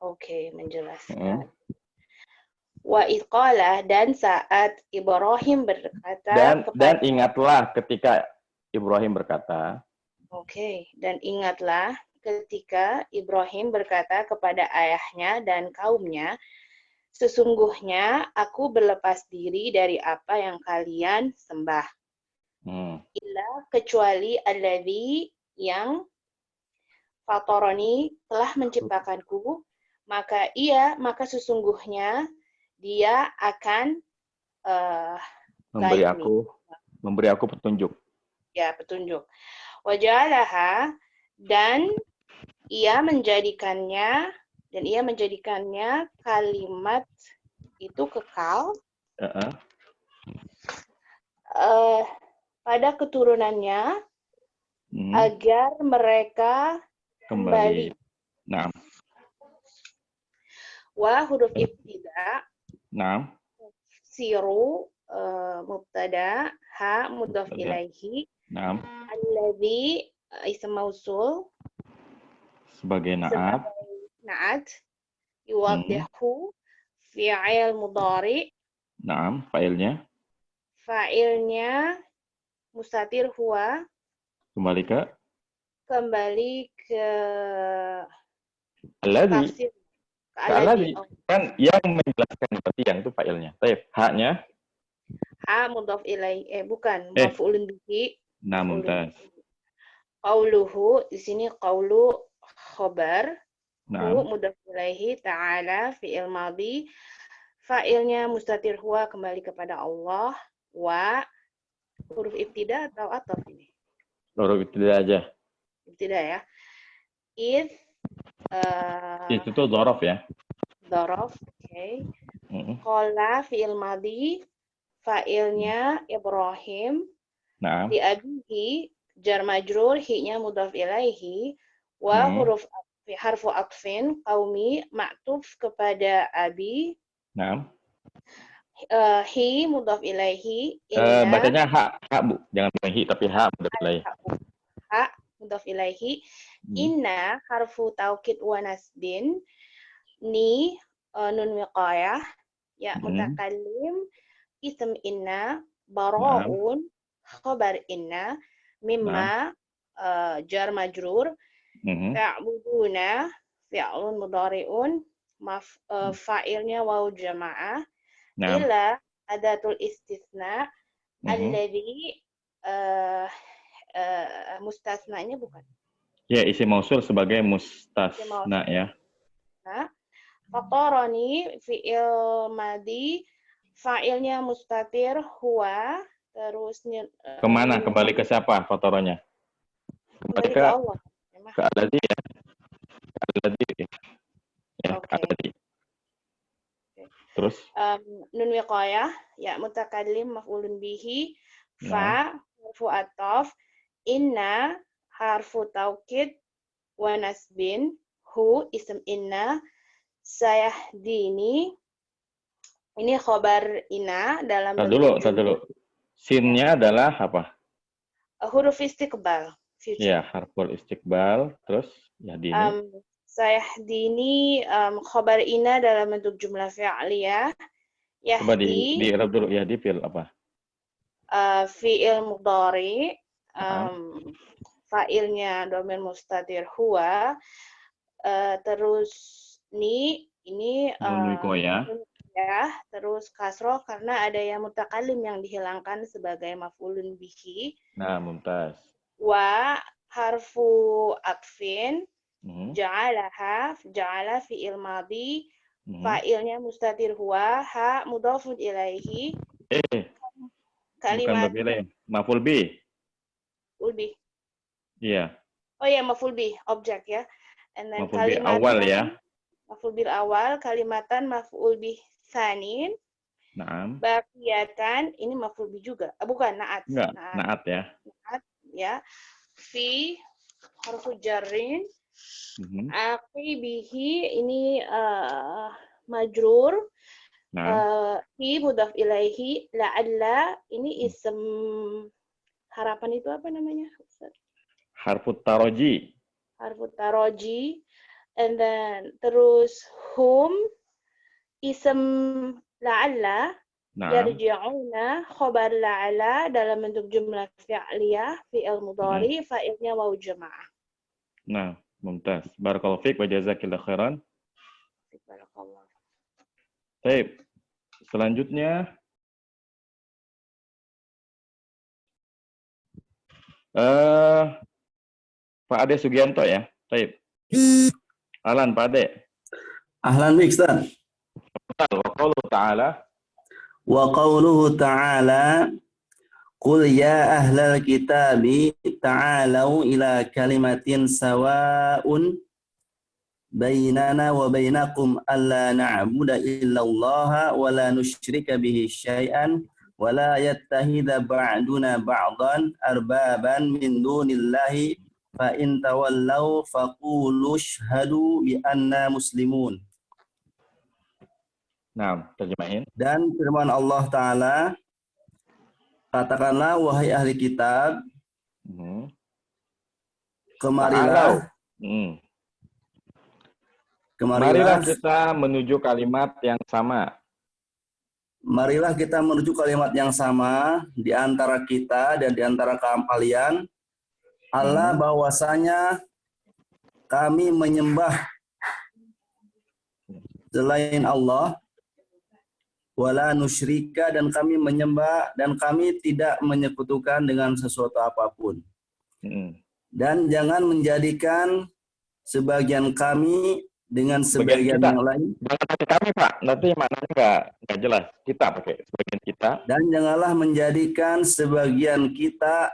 Oke, menjelaskan. Wa idh qala, dan saat Ibrahim berkata dan ingatlah ketika Ibrahim berkata. Oke, dan ingatlah ketika Ibrahim berkata kepada ayahnya dan kaumnya, sesungguhnya aku berlepas diri dari apa yang kalian sembah. Illa kecuali alladzi yang fatarani telah menciptakanku, maka sesungguhnya dia akan memberi aku petunjuk. Ya, petunjuk. Waja'alaha, dan ia menjadikannya kalimat itu kekal pada keturunannya agar mereka kembali. Naam. Wa huruf ibtida. Naam. Siru mubtada, ha mudhaf ilaihi. Naam. Alladzi ism mausul Sebagai na'at. Na'at. Yuwaddihu fi'il mudhari. Naam, fa'ilnya. Fa'ilnya mustatir huwa. Kembali ke tafsir. Alladzi. Kan yang menjelaskan berarti yang itu fa'ilnya. Baik, haknya Ha mudhaf ilaihi bukan maf'ulun bihi. Nah, mumtaz. Qauluhu di sini qaulu khabar. Nah. Hu mudhaf ilaihi, ta'ala fi'il madhi. Fa'ilnya mustatir huwa kembali kepada Allah. Wa huruf ibtida atau ataf ini? Huruf ibtida aja. Ibtida ya. Id itu tuh dzaraf ya. Dzaraf, oke. Qala fi'il madhi. Fa'ilnya Ibrahim. Nah. Di abihi jar majrur, hi-nya mudhaf ilaihi. Wa huruf harfu atfin qaumi ma'tuf kepada abi. Nah. Hi mudhaf ilaihi. Bacanya ha Bu, jangan hi tapi ha mudhaf ilaihi. Ha mudhaf ilaihi. Inna harfu taukid wa nasbin. Ni nun wiqayah ya mutakallim. Ism inna bara'un khabar inna mimma jar majrur. Ta'buduna fi'lun mudhari'un fa'ilnya waw jamaah. Ila adatul istisna alladhi mustasnanya bukan? Ya, isim mausul sebagai mustasna ya. Fatarani fi'il madhi, fa'ilnya mustatir huwa, terus kemana? Kembali ke siapa fataranya? Kembali ke Allah. Ke alladzi ya. Ke alladzi ya. Okay. Alladzi. Terus nun wiqayah ya mutakallim maf'ulun bihi, fa harfu ataf, inna harfu taukid wa nasbin, hu ism inna, sayahdini ini khabar inna dalam dulu. Sinnya adalah apa? Huruf istiqbal. Ya, harful istiqbal. Terus yahdini. Sayahdini khabar inna dalam bentuk jumlah fi'liyah. Coba di i'rab dulu, yahdi fi'il apa? Fi'il mudhari. Fa'ilnya dhamir mustatir huwa. Terus ini ya, terus kasroh karena ada yang mutakallim yang dihilangkan sebagai maf'ulun bihi. Nah, mumtaz. Wa harfu atfin, ja'ala fi'il madhi, fa'ilnya mustatir huwa, ha mudhafun ilaihi. Kalimat maf'ul bi. Maf'ul bi. Iya. Oh ya, maf'ul bi, objek ya. And then maf'ul bi awal ya. Maf'ul bil awal, kalimatan maf'ul bi tsanin. Naam. Baqiyatan, ini maf'ul bi juga. Bukan, na'at. Enggak, na'at ya. Na'at ya. Fi harfu jarrin. Aqibihi ini majrur. Hi mudhaf ilaihi, la'alla ini ism harapan itu apa namanya? Harfu taroji. Harfu taroji. And then terus hum ism la'alla. Yarji'una khabar la'alla dalam bentuk jumlah fi'liyah, fi'il mudhari, fa'ilnya waw jamaah. Nah, mumtaz. Barakallahu fiik wa jazakillahu khairan. Barakallahu. Baik. Selanjutnya Pak Ade Sugianto ya. Baik. Ahlan Pak Ade. Ahlan bik Ustaz. Wa qauluhu ta'ala. Wa qauluhu ta'ala Qul ya ahlal kitabi ta'alau ila kalimatin sawa'un bainana wa bainakum alla na'budu illallaha wa la nusyrika bihi syai'an wa la yattahida ba'duna ba'dan arbaban min dunillahi fa in tawallaw faqulu syhadu bi anna muslimun. Nah, terjemahin. Dan firman Allah Ta'ala, katakanlah wahai ahli kitab, kemarilah, Marilah kita menuju kalimat yang sama. Marilah kita menuju kalimat yang sama di antara kita dan di antara kalian. Allah bahwasanya kami menyembah selain Allah, wala nusyrika, dan kami menyembah dan kami tidak menyekutukan dengan sesuatu apapun. Dan jangan menjadikan sebagian kami dengan sebagian yang lain. Jangan pakai kami, Pak. Nanti maknanya nggak jelas. Kita pakai sebagian kita. Dan janganlah menjadikan sebagian kita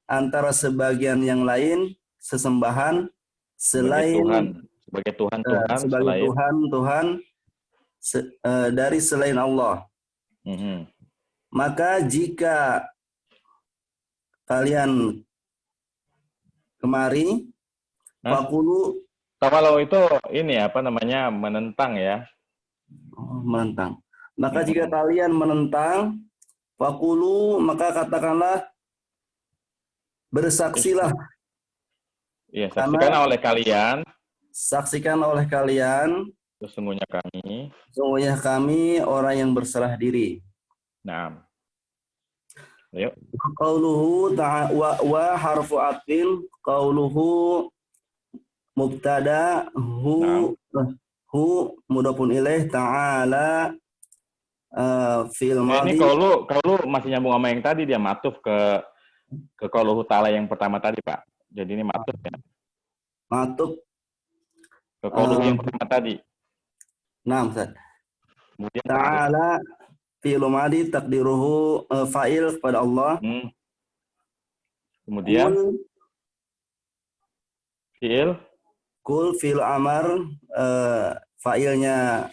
antara sebagian yang lain sesembahan selain sebagai Tuhan sebagai Tuhan dari selain Allah. Maka jika kalian kemari, fakulu, kalau itu ini apa namanya, menentang ya. Menentang. Maka jika kalian menentang, fakulu, maka katakanlah, bersaksilah. Iya, saksikan oleh kalian. Saksikan oleh kalian. Sesungguhnya kami orang yang berserah diri. Nah, ayo. Qauluhu wa harfu atin, qauluhu mubtada, hu mudhafun ilaih, ta'ala fi'il madhi. Ini kalau masih nyambung sama yang tadi, dia matuf ke qauluhu ta'ala yang pertama tadi, Pak. Jadi ini matuf ya. Matuf ke qauluhu yang pertama tadi. Nah, Ustaz. Ta'ala fi'il madhi takdiruhu fa'il kepada Allah. Kemudian fi'il fi'il amar, fa'ilnya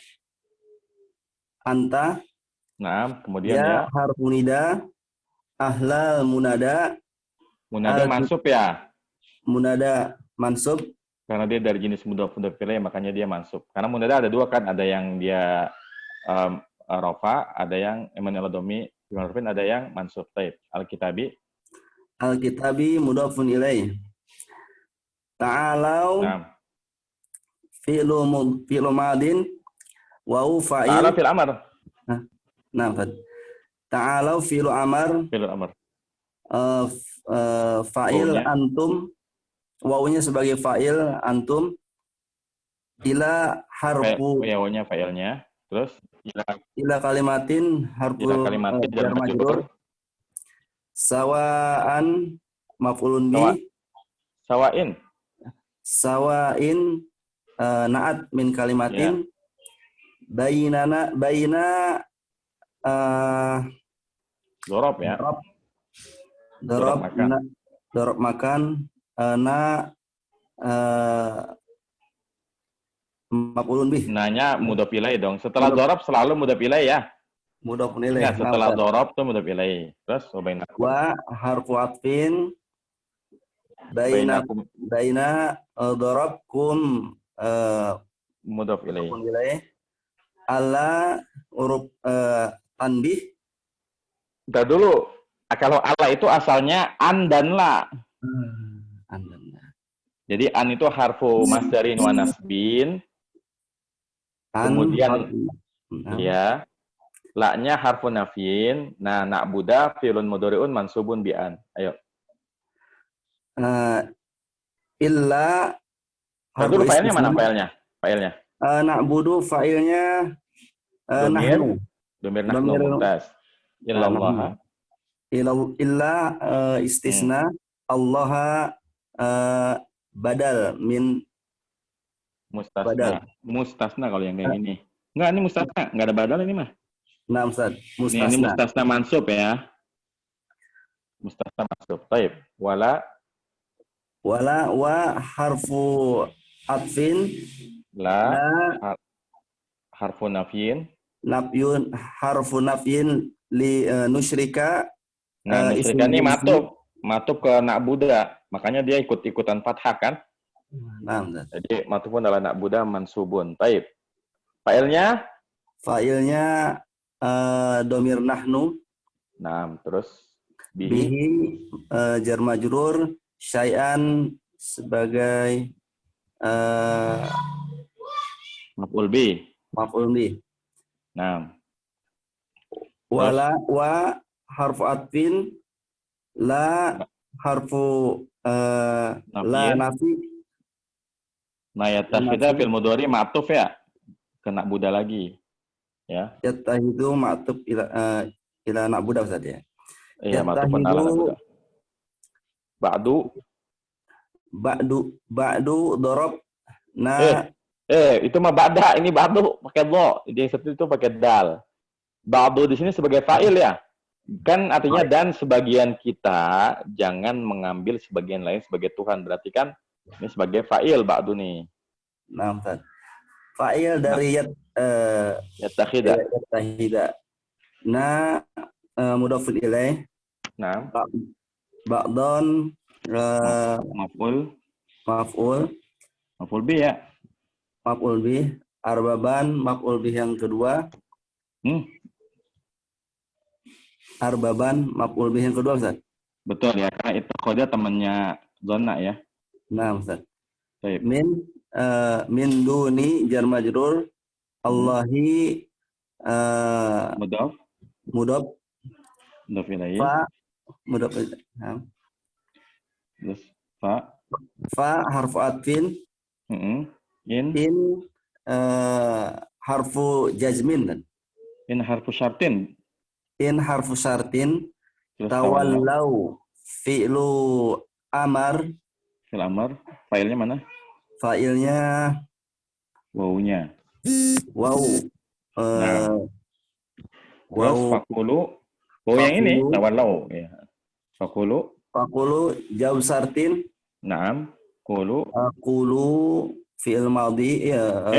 anta. Nah, kemudian ya harfu nida, ahlal munada. Munada mansub ya. Munada mansub. Karena dia dari jenis mudhaf ilaih, makanya dia mansub. Karena munada ada dua kan, ada yang dia rofa, ada yang emanil domi, ada yang mansub. Taib. Al-kitabi mudhafun ilaih. Ta'alau fi'lu madin wa fa'il. Ta'alau fi'l amar. Nah, ta'alau fi'lu amar. Fa'il antum, wawunya sebagai fa'il antum, ila harfu, wawunya fa'ilnya, terus ila kalimatin harfu jar majrur, sawaan maf'ulun bi, sawain na'at min kalimatin, baina dorob ya, dorob makan, maf'ulun bih. Nanya mudhaf ilaih dong. Setelah dorob selalu mudhaf ilaih ya. Mudhaf ilaih. Ya, setelah dorob tuh mudhaf ilaih. Terus wa harfu atfin baina darabkum mudhaf ilaih. Ala huruf tanbih. Udah dulu. Kalau ala itu asalnya an dan la. Jadi an itu harfu masdarin wa nasbin. Kemudian ya, la-nya harfu nafyin. Nah, na'buda fi'lun mudhari'un mansubun bi an. Ayo. Illa. Dulu failnya mana failnya? Na'budu failnya nahnu. Domir nahnu mumtaz. Illallah. Illa istisna. Allah badal min mustasna. Badal. Mustasna kalau yang kayak gini. Enggak, ini mustasna, enggak ada badal ini mah. Nah, Ustaz, mustasna. Ini mustasna mansub ya. Masuk. Taib. Wala wa harfu atfin la la harfu nafyin. nafyun harfu nafyin li nusyrika Nah, nusyrika ini matub ke na'buda. Makanya dia ikut-ikutan fathah kan? Nah, Ustaz. Jadi matubun adalah na'buda mansubun. Taib. Fa'ilnya? Fa'ilnya domir nahnu. Nah, terus Bihi jar majrur, syai'an sebagai maf'ul bih. maf'ul bih. Nah. Wala wa harfu atfin, la harfu la nafi. Nah, yattakhidha fil mudhari ma'tuf ya. Kena buda lagi. Ya. Yattahidu ma'tuf ila na'buda Ustaz ya. Iya, ma'tufun ala na'buda. Ba'du dorob itu mah ba'da, ini ba'du pakai dha. Yang satu itu pakai dal. Ba'du di sini sebagai fa'il ya. Kan artinya dan sebagian kita jangan mengambil sebagian lain sebagai Tuhan. Berarti kan ini sebagai fa'il ba'du nih. Nah, Ustaz. Fa'il dari yattakhidha. Nah, mudhafun ilaih. Nah. Ba'don maf'ul bih ya. Maf'ul bih, arbaban maf'ul bih yang kedua. Arbaban maf'ul bih yang kedua, Ustaz. Betul ya, karena itu kode temannya zona ya. Nah, Ustaz. Baik. Min duni jar majrur, Allahi mudhaf ilaih. Fa mudhaf Terus fa harfu atfin. In harfu jazmin kan? In harfu syartin. In harfu syartin. Tawallau fi'lu amar. Fi'l amar. Failnya mana? Failnya wawunya. Waw. Terus fakulu. Waw yang ini tawallau ya. Fakulu jawab syartin. Naam. Kulu fi'il madhi ya.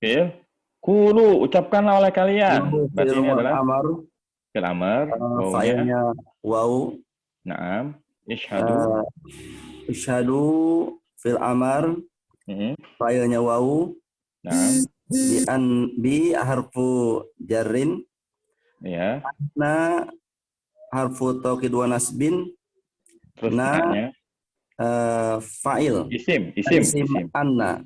Fi'il kulu ucapkanlah oleh kalian. Berarti ini adalah fi'il amar. Failnya waw. Naam. Ishhadu. Ishhadu fi'il amar. Failnya waw. Naam. Bi harfu jarrin. Ya. Na harfu taukid wa nasbin. Terus fa'il. Isim. Anna.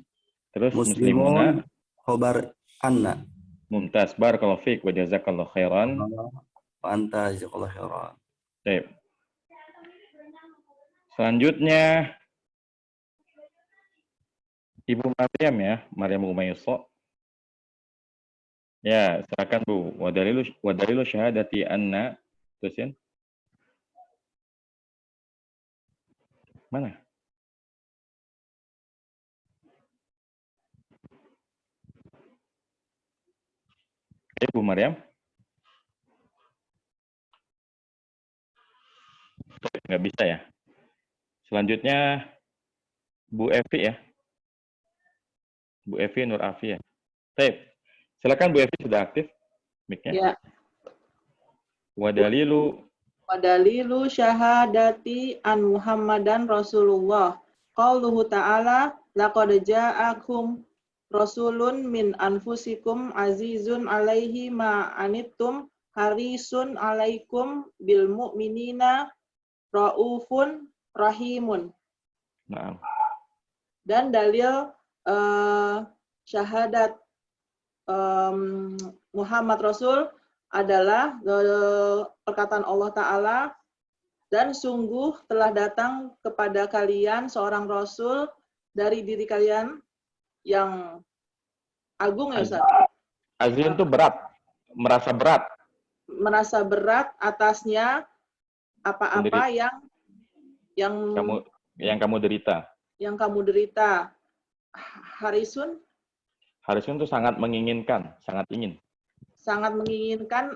Terus muslimuna khobar anna. Mumtaz. Barakallahu fiik wa jazakallahu khairan. Wa anta jazakallahu khairan. Baik. Selanjutnya Ibu Maryam ya, Maryam Umayso. Ya, silakan Bu. Wa dalilu syahadati anna. Terusin. Mana? Bu Maryam? Nggak bisa ya. Selanjutnya Bu Evi ya. Bu Evi Nur Afi ya. Baik. Silakan Bu Evi sudah aktif mic-nya. Ya. Wadalilu syahadati an Muhammadan Rasulullah. Qauluhu ta'ala laqad ja'akum rasulun min anfusikum azizun alaihi ma anittum harisun alaikum bil mu'minina raufun rahimun. Nah. Dan dalil syahadat Muhammad Rasul adalah perkataan Allah Ta'ala, dan sungguh telah datang kepada kalian seorang Rasul dari diri kalian yang agung ya Ustaz. Azim itu berat, merasa berat. Merasa berat atasnya apa-apa yang kamu derita. Yang kamu derita. Harisun itu sangat menginginkan, sangat ingin. Sangat menginginkan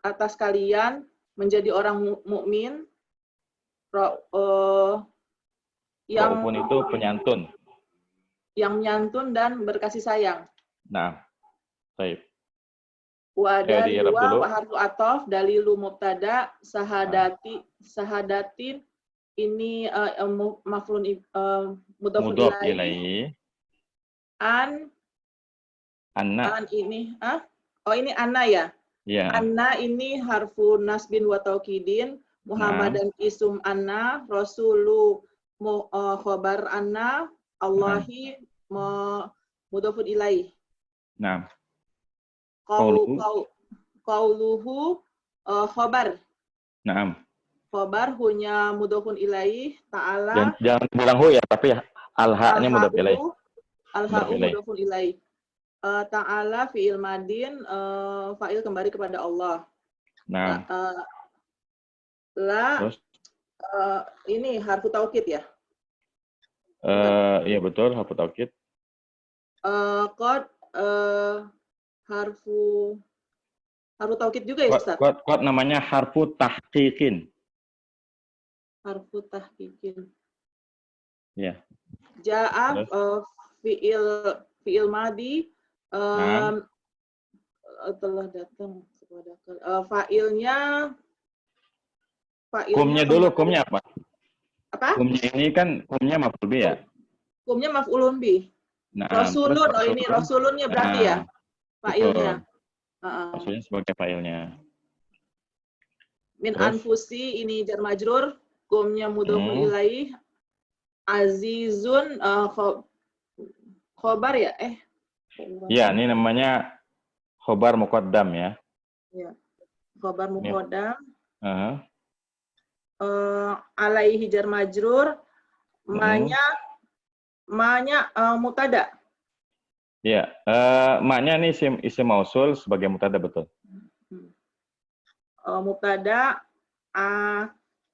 atas kalian menjadi orang mukmin Raufun itu penyantun. Yang menyantun dan berkasih sayang. Nah, baik. Ada I'rab dua dulu. wa harfu atof dalilu mubtada sahadatin ini maf'ulun mudhafun Mudhaf ilaihi. ilaihi. An ini ini anna ya. Ya. Anna ini harfu nasbin wa taukidin, Muhammadan isum anna, rasulu khobar anna, Allahi mudhafun ilaih. Nah. Qauluhu khobar. Naam. Khobar hunya mudhafun ilaih, ta'ala. Jangan bilang hu ya, tapi al-ha-nya mudhaf ilaih. Al-ha'u mudhafun ilaih. Ta'ala fi'il madin, fa'il kembali kepada Allah. Nah. Terus? Ini harfu taukid ya? Iya betul, harfu taukid. Qad harfu taukid juga ya, Ustaz? Qad namanya harfu tahqiqin. Harfu tahqiqin. Ya. Ja'a fi'il madi telah datang fa'ilnya kumnya dulu, kumnya apa? Apa? Kumnya ini kan kumnya maf'ul bi ya? Kumnya maf'ulun bi. Nah, Rasulun, ini rasulunnya berarti ya? Fa'ilnya. Maksudnya sebagai fa'ilnya. Min anfusi ini jar majrur, kumnya mudhafun ilaih. Azizun khobar ya? Iya, ini namanya khobar muqaddam ya. Iya. Khobar muqaddam. Alaihi jar majrur, manya mutada. Iya, maknya ini isim mausul sebagai mutada betul. Mutada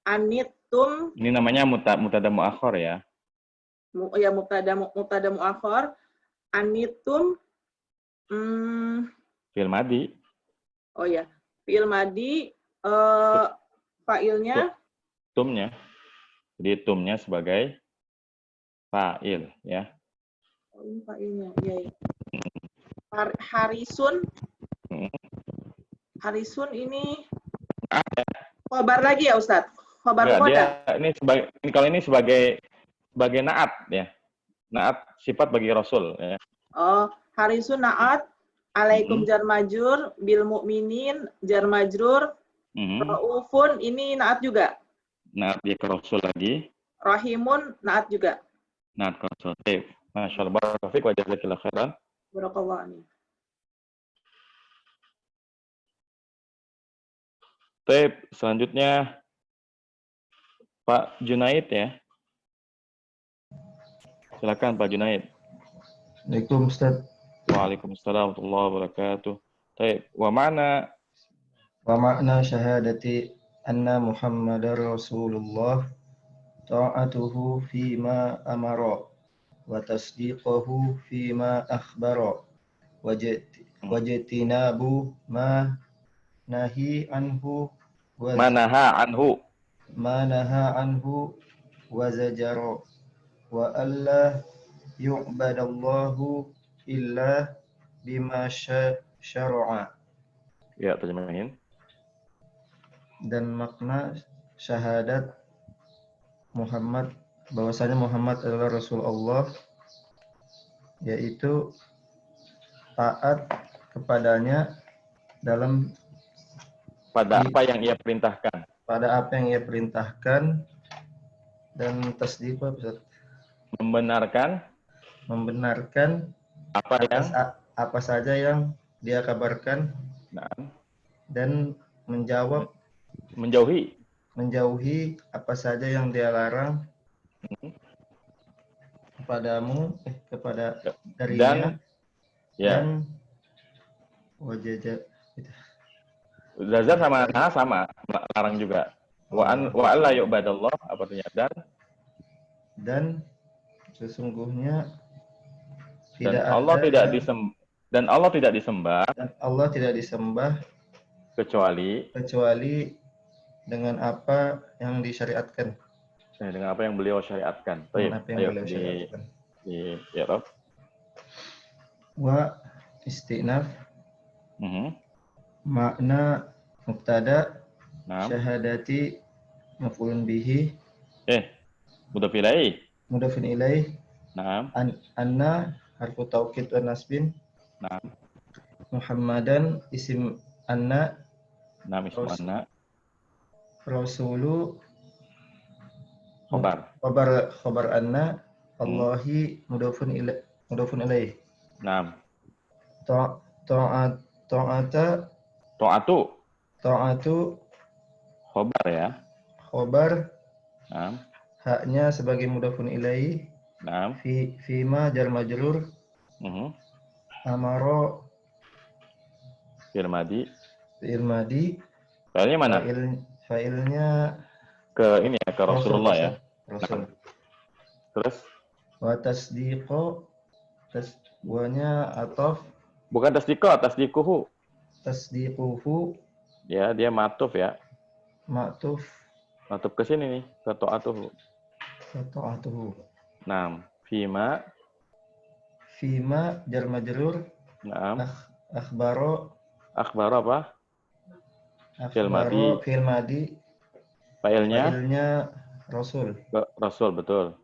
anitum. Ini namanya mutada muakhir ya. Ya mutada muakhir. Anitum fi'il madi. Oh ya, fi'il madi fa'ilnya tumnya. Jadi tumnya sebagai fa'il ya. Oh, ini fa'ilnya. Iya, ya. Harisun. Harisun ini khobar lagi ya, Ustaz? Khobar muqaddam. Kalau ini sebagai naat ya. Naat sifat bagi Rasul ya. Oh, harisun naat, alaikum jar majrur, bil mu'minin jar majrur, raufun ini naat juga. Naat dia ke Rasul lagi. Rahimun naat juga. Naat ke Rasul. Masya Allah, barakallahu fiik wa jazakallahu khairan. Barakallahu amin. Selanjutnya Pak Junaid ya. Silakan Pak Junaid. Waalaikumsalam Ustaz. Waalaikumsalam warahmatullahi wabarakatuh. Wa ma'na syahadati anna Muhammadar Rasulullah ta'atuhu fima amara wa tasdiquhu fima akhbara wajtinabu ma nahi anhu wa naha anhu wa zajara wa alla yu'badallahu illa bima syara'a. Ya, terjemahin. Dan makna syahadat Muhammad, bahwasanya Muhammad adalah Rasul Allah, yaitu taat kepadanya dalam pada apa yang ia perintahkan. Pada apa yang ia perintahkan dan tasdiq membenarkan apa saja yang dia kabarkan dan menjauhi apa saja yang dia larang kepada darinya dan wajah Zazar sama larang juga. Wa alla yu'badallah apa artinya dan sesungguhnya Allah tidak disembah kecuali dengan apa yang disyariatkan. Dengan apa yang beliau syariatkan. Baik, Dengan apa yang ayo beliau syariatkan. di i'rab. Wa istinaf makna mubtada syahadati maf'ulun bihi mudhaf ilaih. Mudhafun ilaih. Naam. Anna harfu taukid wa nasbin. Naam. Muhammadan isim anna. Naam isim anna. Rasulu khabar. Khabar anna. Allahi mudhafun ilaih. Naam. Ta'atu khabar ya. Khabar. Naam. Haknya sebagai mudhafun ilaih. Naam. Fima jar majrur. Amaro fi'il madi. Failnya mana? Failnya ke ini ya, ke Rasulullah ya. Rasul. Terus wa tasdiqo wanya ataf. Bukan tasdiqo, tasdiquhu. Ya, dia matuf ya. Matuf ke sini nih, ke ta'atuhu. Naam, fima jar majrur. Naam. Akhbaro apa? Fi'il madi. Failnya Rasul. Rasul, betul.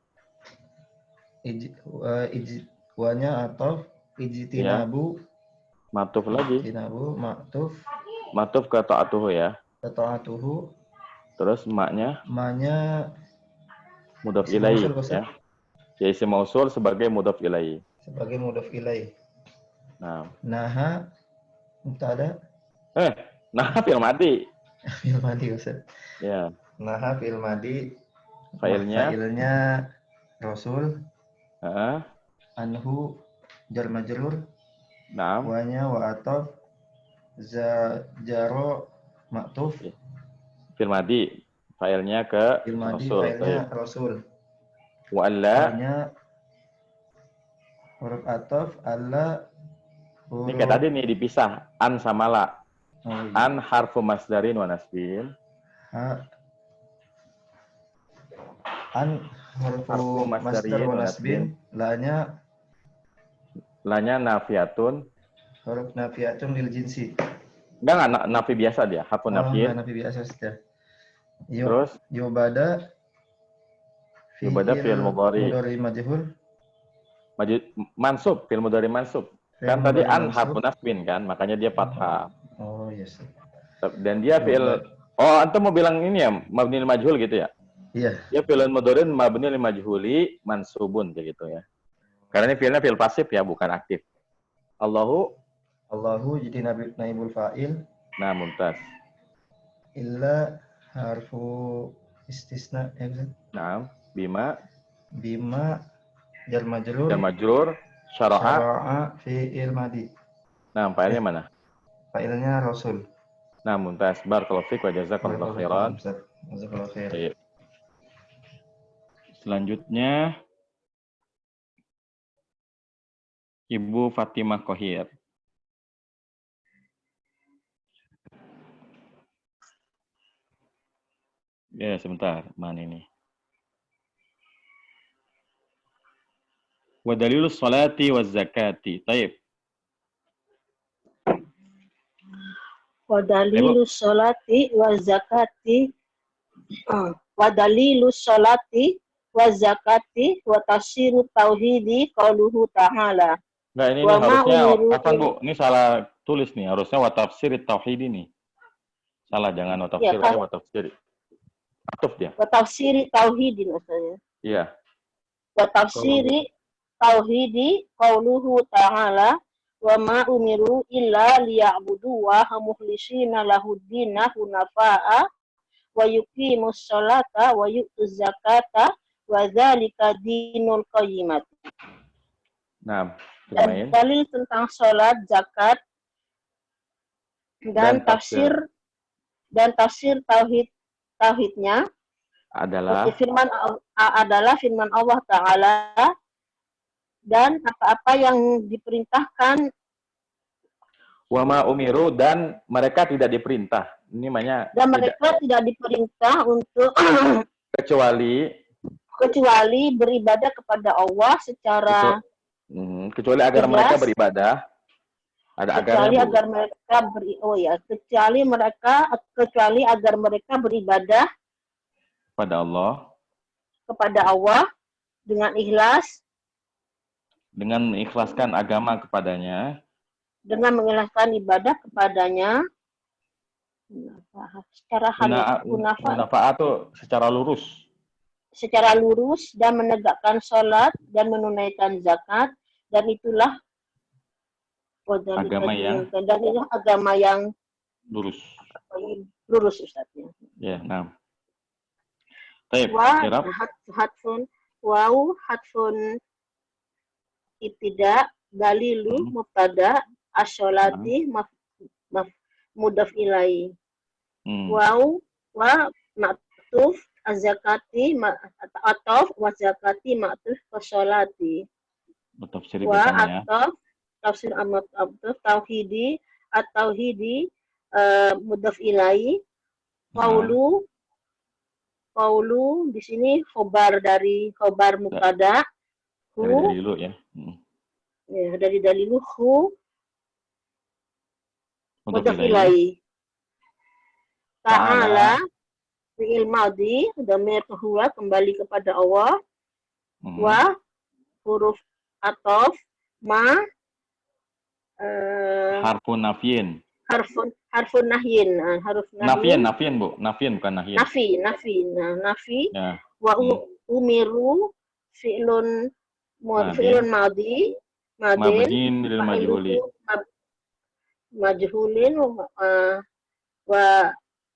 Wanya ataf ijtinabu. Ya. Matuf lagi. Ijtinabu matuf ke ta'atuhu ya. Ta'atuhu. Terus maknya mudhaf ilaih ya. Ya isim mausul sebagai mudhaf ilaih. Nah. Naha mubtada. Naha fi'il madi. Fi'il madi Ustaz. Ya. Naha fi'il madi. Failnya Rasul. Anhu jar majrur. Naam. Wanya wa ataf jaro maktuf. Fi'il madi. Failnya ke Rasul. Wa alla. Huruf ataf alla. Ini kayak tadi nih dipisah an sama la. An harfu masdarin wa nasbin. An harfu masdar wa nasbin. Lanya nafiatun. Huruf nafiatun lil jinsi. Enggak nafi biasa dia, harfu nafiyin. Nafi biasa saja. Terus yubada fi'il mudhari majhul. Mansub, fi'il mudhari mansub. Kan tadi an harfu nasbin kan, makanya dia fathah. Oh yes. Dan dia fi'il antum mau bilang ini ya, mabni lil majhul gitu ya? Iya. Dia fi'il mudhari mabni lil majhuli mansubun kayak gitu ya. Karena ini fi'ilnya fi'il pasif ya, bukan aktif. Allahu jadi naibul fa'il. Nah, mumtaz. Illa harfu istisna ya Ustaz. Nah, bima jar majrur. Syara'a fi'il madi. Nah, fa'ilnya mana? Fa'ilnya Rasul. Nah, mumtaz. Barakallahu fiik wa jazakallahu khairan. Jazakallahu khair. Selanjutnya Ibu Fatimah Kohir. Ya, sebentar. Mana ini? Wa dalilus salati waz zakati. Taib. Wa dalilus salati waz zakati. Wa dalilus salati waz zakati wa tafsiru tauhidi qauluhu ta'ala. Enggak, ini harusnya apa Bu? Ini salah tulis nih. Harusnya wa tafsirit tauhid ini. Salah, jangan wa tafsir, ya, wa tafsir. Atuf dia. Wa tafsiri tauhidi maksudnya. Iya. Wa tafsiri tauhidi qauluhu ta'ala wa ma umiru illa liya'budu wa mukhlishina lahuddina hunafa'a wa yuqimus sholata wa yu'tuz zakata wa dzalika dinul qayyimat. Nah, dan dalil tentang sholat, zakat, dan tafsir tauhidnya adalah firman Allah Ta'ala, dan apa-apa yang diperintahkan wa ma umiru, dan mereka tidak diperintah. Ini namanya dan mereka tidak diperintah untuk kecuali kecuali beribadah kepada Allah secara kecuali agar mereka beribadah. Ada kecuali agarnya, Bu. agar mereka kecuali agar mereka beribadah kepada Allah dengan ikhlas, dengan mengikhlaskan agama kepadanya, dengan mengikhlaskan ibadah kepadanya secara Hunafa'ah itu secara lurus dan menegakkan sholat dan menunaikan zakat, dan itulah agama yang lurus Ustaz ya. Ya, nah. Baik, hatfun ibtida dalilu mubtada asyolati mudaf ilai. Wa ma'tuf az-zakati atau wa zakati ma'tuf fasolati. Wa atau tafsir atau tauhidi at-tauhidi mudaf ilai. Qaulu di sini khobar mubtada. Dari dalilu ya. Ya, dari dalilu mudaf ilai. Ta'ala fi'il madhi dhamir huwa kembali kepada Allah. Wa huruf ataf ma harfun nafyin. Harfun nahyin. Nafyin, Bu. Nafyin bukan nahyin. Nafi. Ya. Wa umiru fi'lun madhi. Mabniin lil majhuli. Majhulin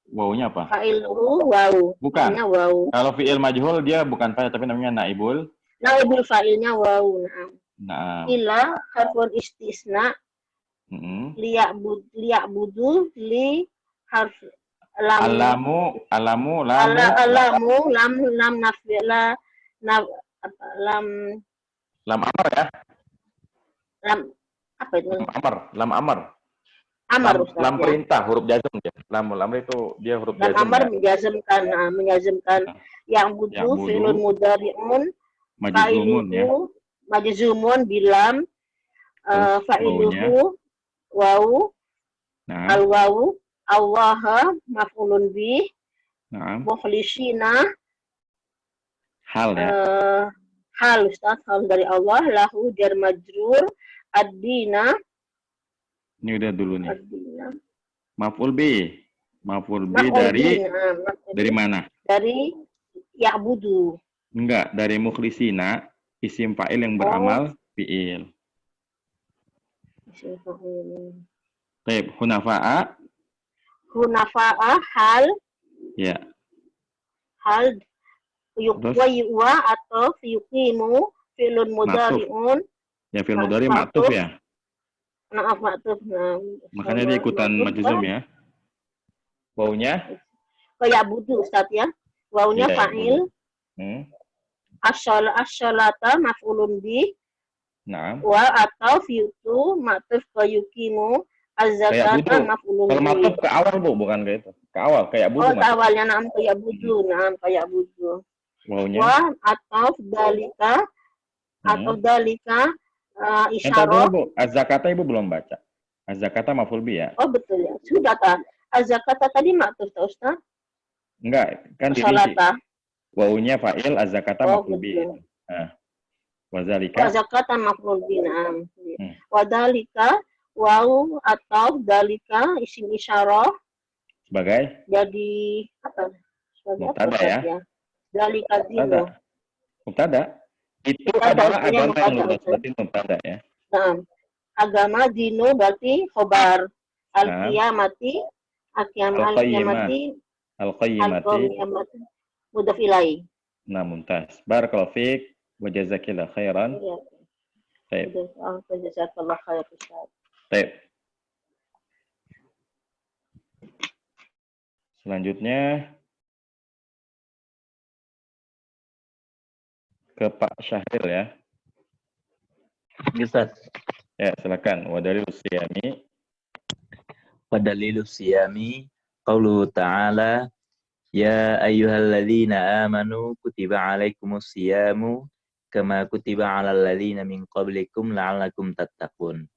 Wawunya apa? Fa'iluhu wawu. Bukan. Wawu. Kalau fi'il majhul dia bukan fa'il tapi namanya naibul. Naibul fa'ilnya wawu. Nah. Ila harfun istisna. Liya'budu li harf alamu lam nafila lam amar ya. Lam apa itu? Lam amar. Lam perintah, huruf jazm dia. Lam amar itu dia huruf jazm. Lam amar menjazmkan yang butuh fi'lun mudhari'un majzumun ya. Majzumun bilam fa'iluhu wawu. Al wawu Allah maf'ulun bih. Mukhlisina hal ya. Hal Ustaz, hal dari Allah, lahu jar majrur ad-dina. Ini udah dulu nih. Maf'ul bi dari mana? Dari ya'budu. Enggak, dari mukhlisina, isim fa'il yang beramal fi'il. Baik, hunafa'a hal. Ya. Hal wa atau yuqimu fi'lun mudhari'un. Ya, fi'il mudhari' ma'tuf ya. Ma'tuf. Makanya dia ikutan majzum ya. Wawunya kayak budu Ustaz ya. Wawunya fa'il. Asyolata maf'ulun bih. Wa atau fi'tu ma'tuf yuqimu az-zakata maf'ulun bih. Kalau ma'tuf ke awal Bu, bukan ke itu. Ke awal kayak budu. Ke awalnya kayak budu. Wawunya. Wa atau dalika isyarah. Bu, az-zakata Ibu belum baca. Az-zakata maf'ul bi ya. Oh betul ya. Sudah kan. Az-zakata tadi maktuf ta Ustaz? Enggak, kan dirinci. Wawunya fa'il, az-zakata maf'ul bi. Nah. Wa zalika. Az-zakata maf'ul bi. Wa dalika wawu atau dalika isim isyarah. Sebagai? Jadi apa? Mubtada ya. Dalika dino. Mubtada. Itu adalah agama yang lurus, berarti mubtada ya. Nah, agama dino berarti khobar. Al-qiyamati, al-qiyamati, mudhaf ilai. Nah, mumtaz. Barakallahu fiik wa jazakillahu khairan. Baik. Jazakallahu khairan Ustaz. Baik. Selanjutnya ke Pak Syahril ya. Ustaz. Ya, silakan. Wa dalilus siyami. Wa dalilus siyami qaulu ta'ala Ya ayyuhalladzina amanu kutiba alaikumus siyamu kama kutiba alal ladzina min qablikum la'allakum tattaqun.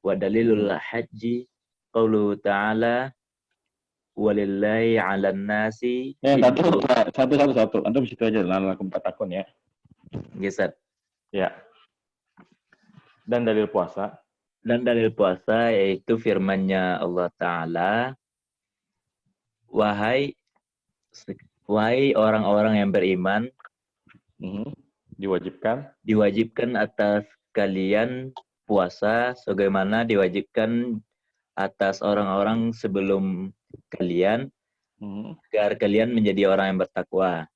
Wa dalilul hajji qauluhu ta'ala walillahi 'alan nasi satu. Antum situ aja la'allakum tattaqun ya. Geser. Ya. Dan dalil puasa. Dan dalil puasa yaitu firman-Nya Allah Ta'ala, wahai orang-orang yang beriman, diwajibkan atas kalian puasa sebagaimana diwajibkan atas orang-orang sebelum kalian, agar kalian menjadi orang yang bertakwa.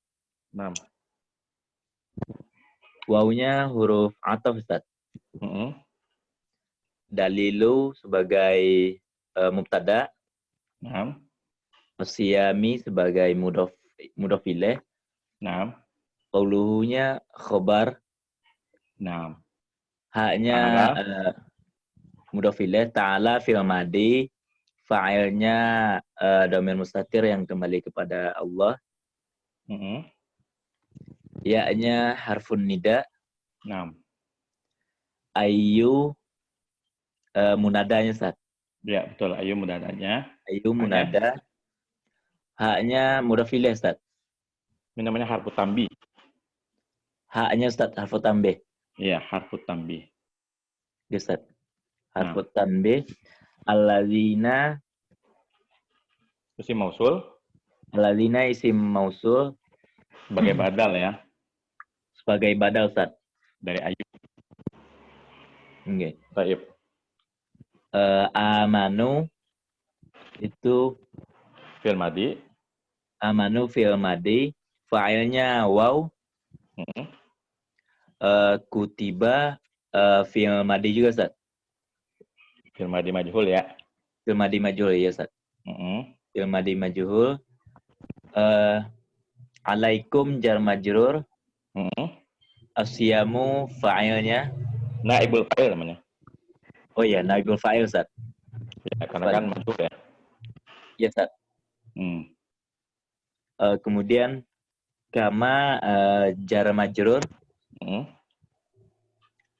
Wawunya huruf ataf, Ustaz. Dalilu sebagai mubtada, Siyami sebagai mudhof ilaih, qauluhunya khobar, haknya mudhof ilaih, ta'ala fil madi, fa'ilnya dhamir mustatir yang kembali kepada Allah, ya-nya harfun nida, ayu munadanya, Ustaz. Ya, betul. Ayu munadanya. Ayu munada. Haknya mudhof ilaih, Ustaz. Ini namanya harfut tambi. Haknya, Ustaz, harfut tambih. Iya, harfut tambi. Ya, Ustaz. Harfut tambih. Alladzina isim mausul. Alladzina isim mausul. Sebagai badal ya. Sebagai badal, Ustaz. Dari ayu. Oke. Baik. Amanu itu fi'il madi. Amanu fi'il madi, fa'ilnya waw. Kutiba fi'il madi juga, Ustaz. Fi'il madi majhul ya. Fi'il madi majhul ya, Ustaz. Fi'il madi majhul. Alaikum jar majrur. Asyamu fa'ilnya naibul fa'il namanya. Oh ya, naibul fa'il, Ustaz. Ya, karena kan majhul ya. Iya, Ustaz. Kemudian kama jar majrur.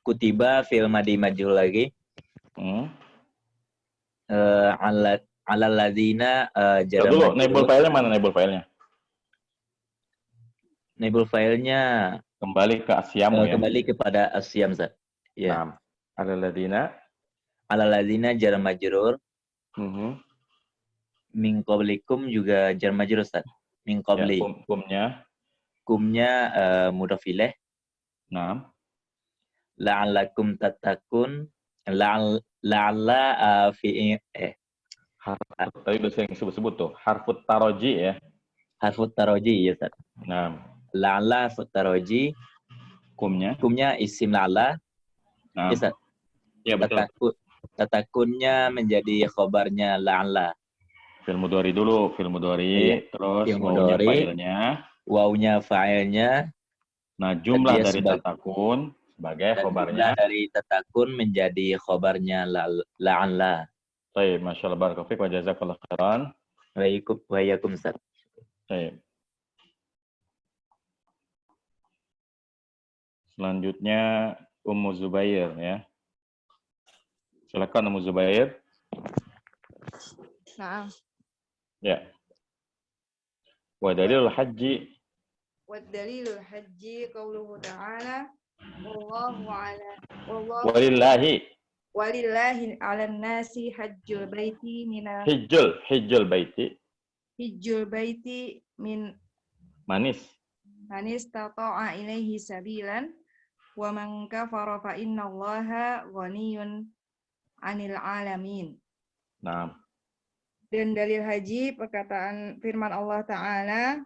Kutiba fi'il madi majhul lagi. Ala ladzina jar dulu, majrur. naibul fa'ilnya mana naibul fa'ilnya? Naibul fa'ilnya kembali ke asyam ya. Kembali kepada asyam, Ustaz. Ya. Ala ladzina jar majrur. Min qablikum juga jar majrur, Ustaz. Min qabli. Ya, kumnya mudhof ilaih. La'allakum tattaqun. La'alla fi tadi udah sering sebut-sebut tuh. Harfut taroji ya. Harfut taroji ya, Ustaz. La'alla harfut taroji. Kumnya isim la'alla. Ya, Ustaz. Ya, betul. Tatakunnya menjadi khobarnya la'alla. Fi'il mudhari dulu, fi'il mudhari, terus wawunya fa'ilnya. Wawunya fa'ilnya. Nah, jumlah dari tatakun sebagai khobarnya. Jumlah dari tatakun menjadi khobarnya la'alla. Baik, masyaallah, barakallahu fiik wa jazakallahu khairan. Wa iyyakum, Ustaz. Baik. Selanjutnya Ummu Zubair ya. Silakan Ummu Zubair. Nah. Ya. Wa dalilul haji. Wa dalilul haji qauluhu ta'ala wallahu ala walillahi 'alan nasi hajjul baiti minal hijjul baiti min manis tata'a ilaihi sabilan wa man kafara fa innallaha ghaniyun 'anil 'alamin. Dan dalil haji perkataan firman Allah Ta'ala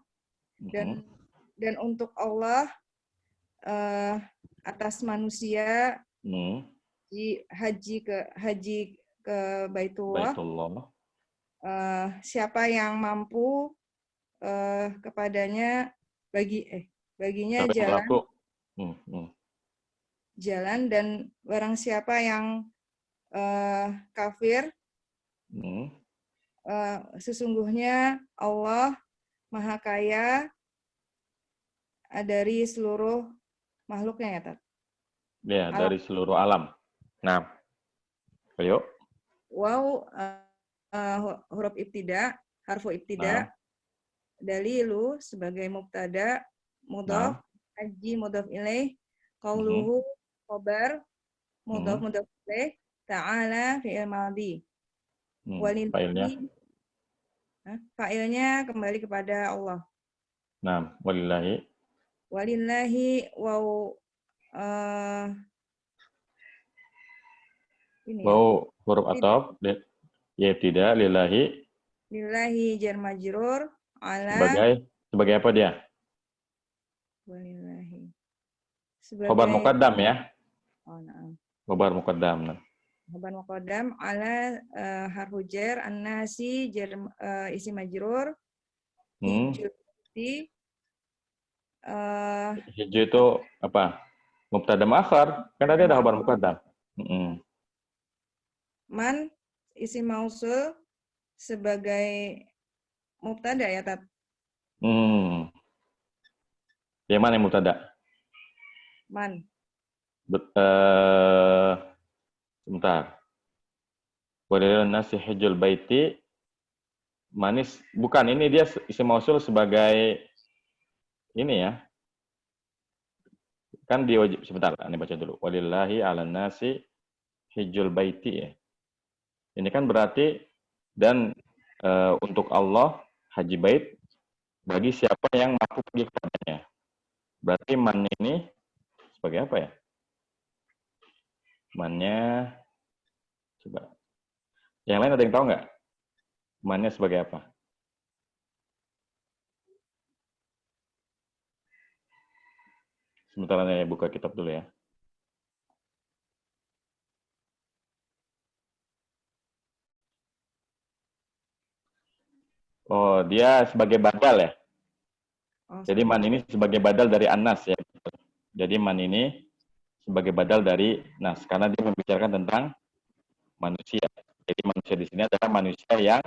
dan untuk Allah atas manusia haji ke Baitullah. Siapa yang mampu kepadanya baginya jalan dan barang siapa yang kafir sesungguhnya Allah Maha Kaya dari seluruh makhluknya ya, Tat? Ya, dari seluruh alam. Nah, ayo. Waw huruf ibtida, harfu ibtida, dalilu sebagai mubtada, mudhaf, haji mudhaf ilaih, qauluhu khabar, mudhaf mudhaf ilaih, ta'ala fi'il madhi. Fa'ilnya kembali kepada Allah. Nah, walillahi. Walillahi waw Waw huruf ataf, ya tidak, lillahi. Lillahi jar majrur ala. Sebagai apa dia? Walillahi. Khobar muqaddam ya? Oh, nah. Khobar muqaddam. Khobar muqaddam ala harfu jar an-nasi jar isi majrur. Hijau itu apa? Mubtada muakhar. Kan tadi ada khobar muqaddam. Man isi mausul sebagai mubtada ya, Tat? Yang mana yang mubtada? Man. Sebentar. Walilun nasi hijjul baiti. Manis. Bukan, ini dia isi mausul sebagai ini ya. Kan diwajib. Sebentar, ini baca dulu. Walillahi ala nasi hijjul baiti ya. Ini kan berarti dan untuk Allah haji bait bagi siapa yang mampu pergi kepadanya. Berarti man ini sebagai apa ya? Mannya coba. Yang lain ada yang tahu nggak? Mannya sebagai apa? Sebentar saya buka kitab dulu ya. Oh, dia sebagai badal ya? Jadi man ini sebagai badal dari Anas ya. Jadi man ini sebagai badal dari Nas karena dia membicarakan tentang manusia. Jadi manusia di sini adalah manusia yang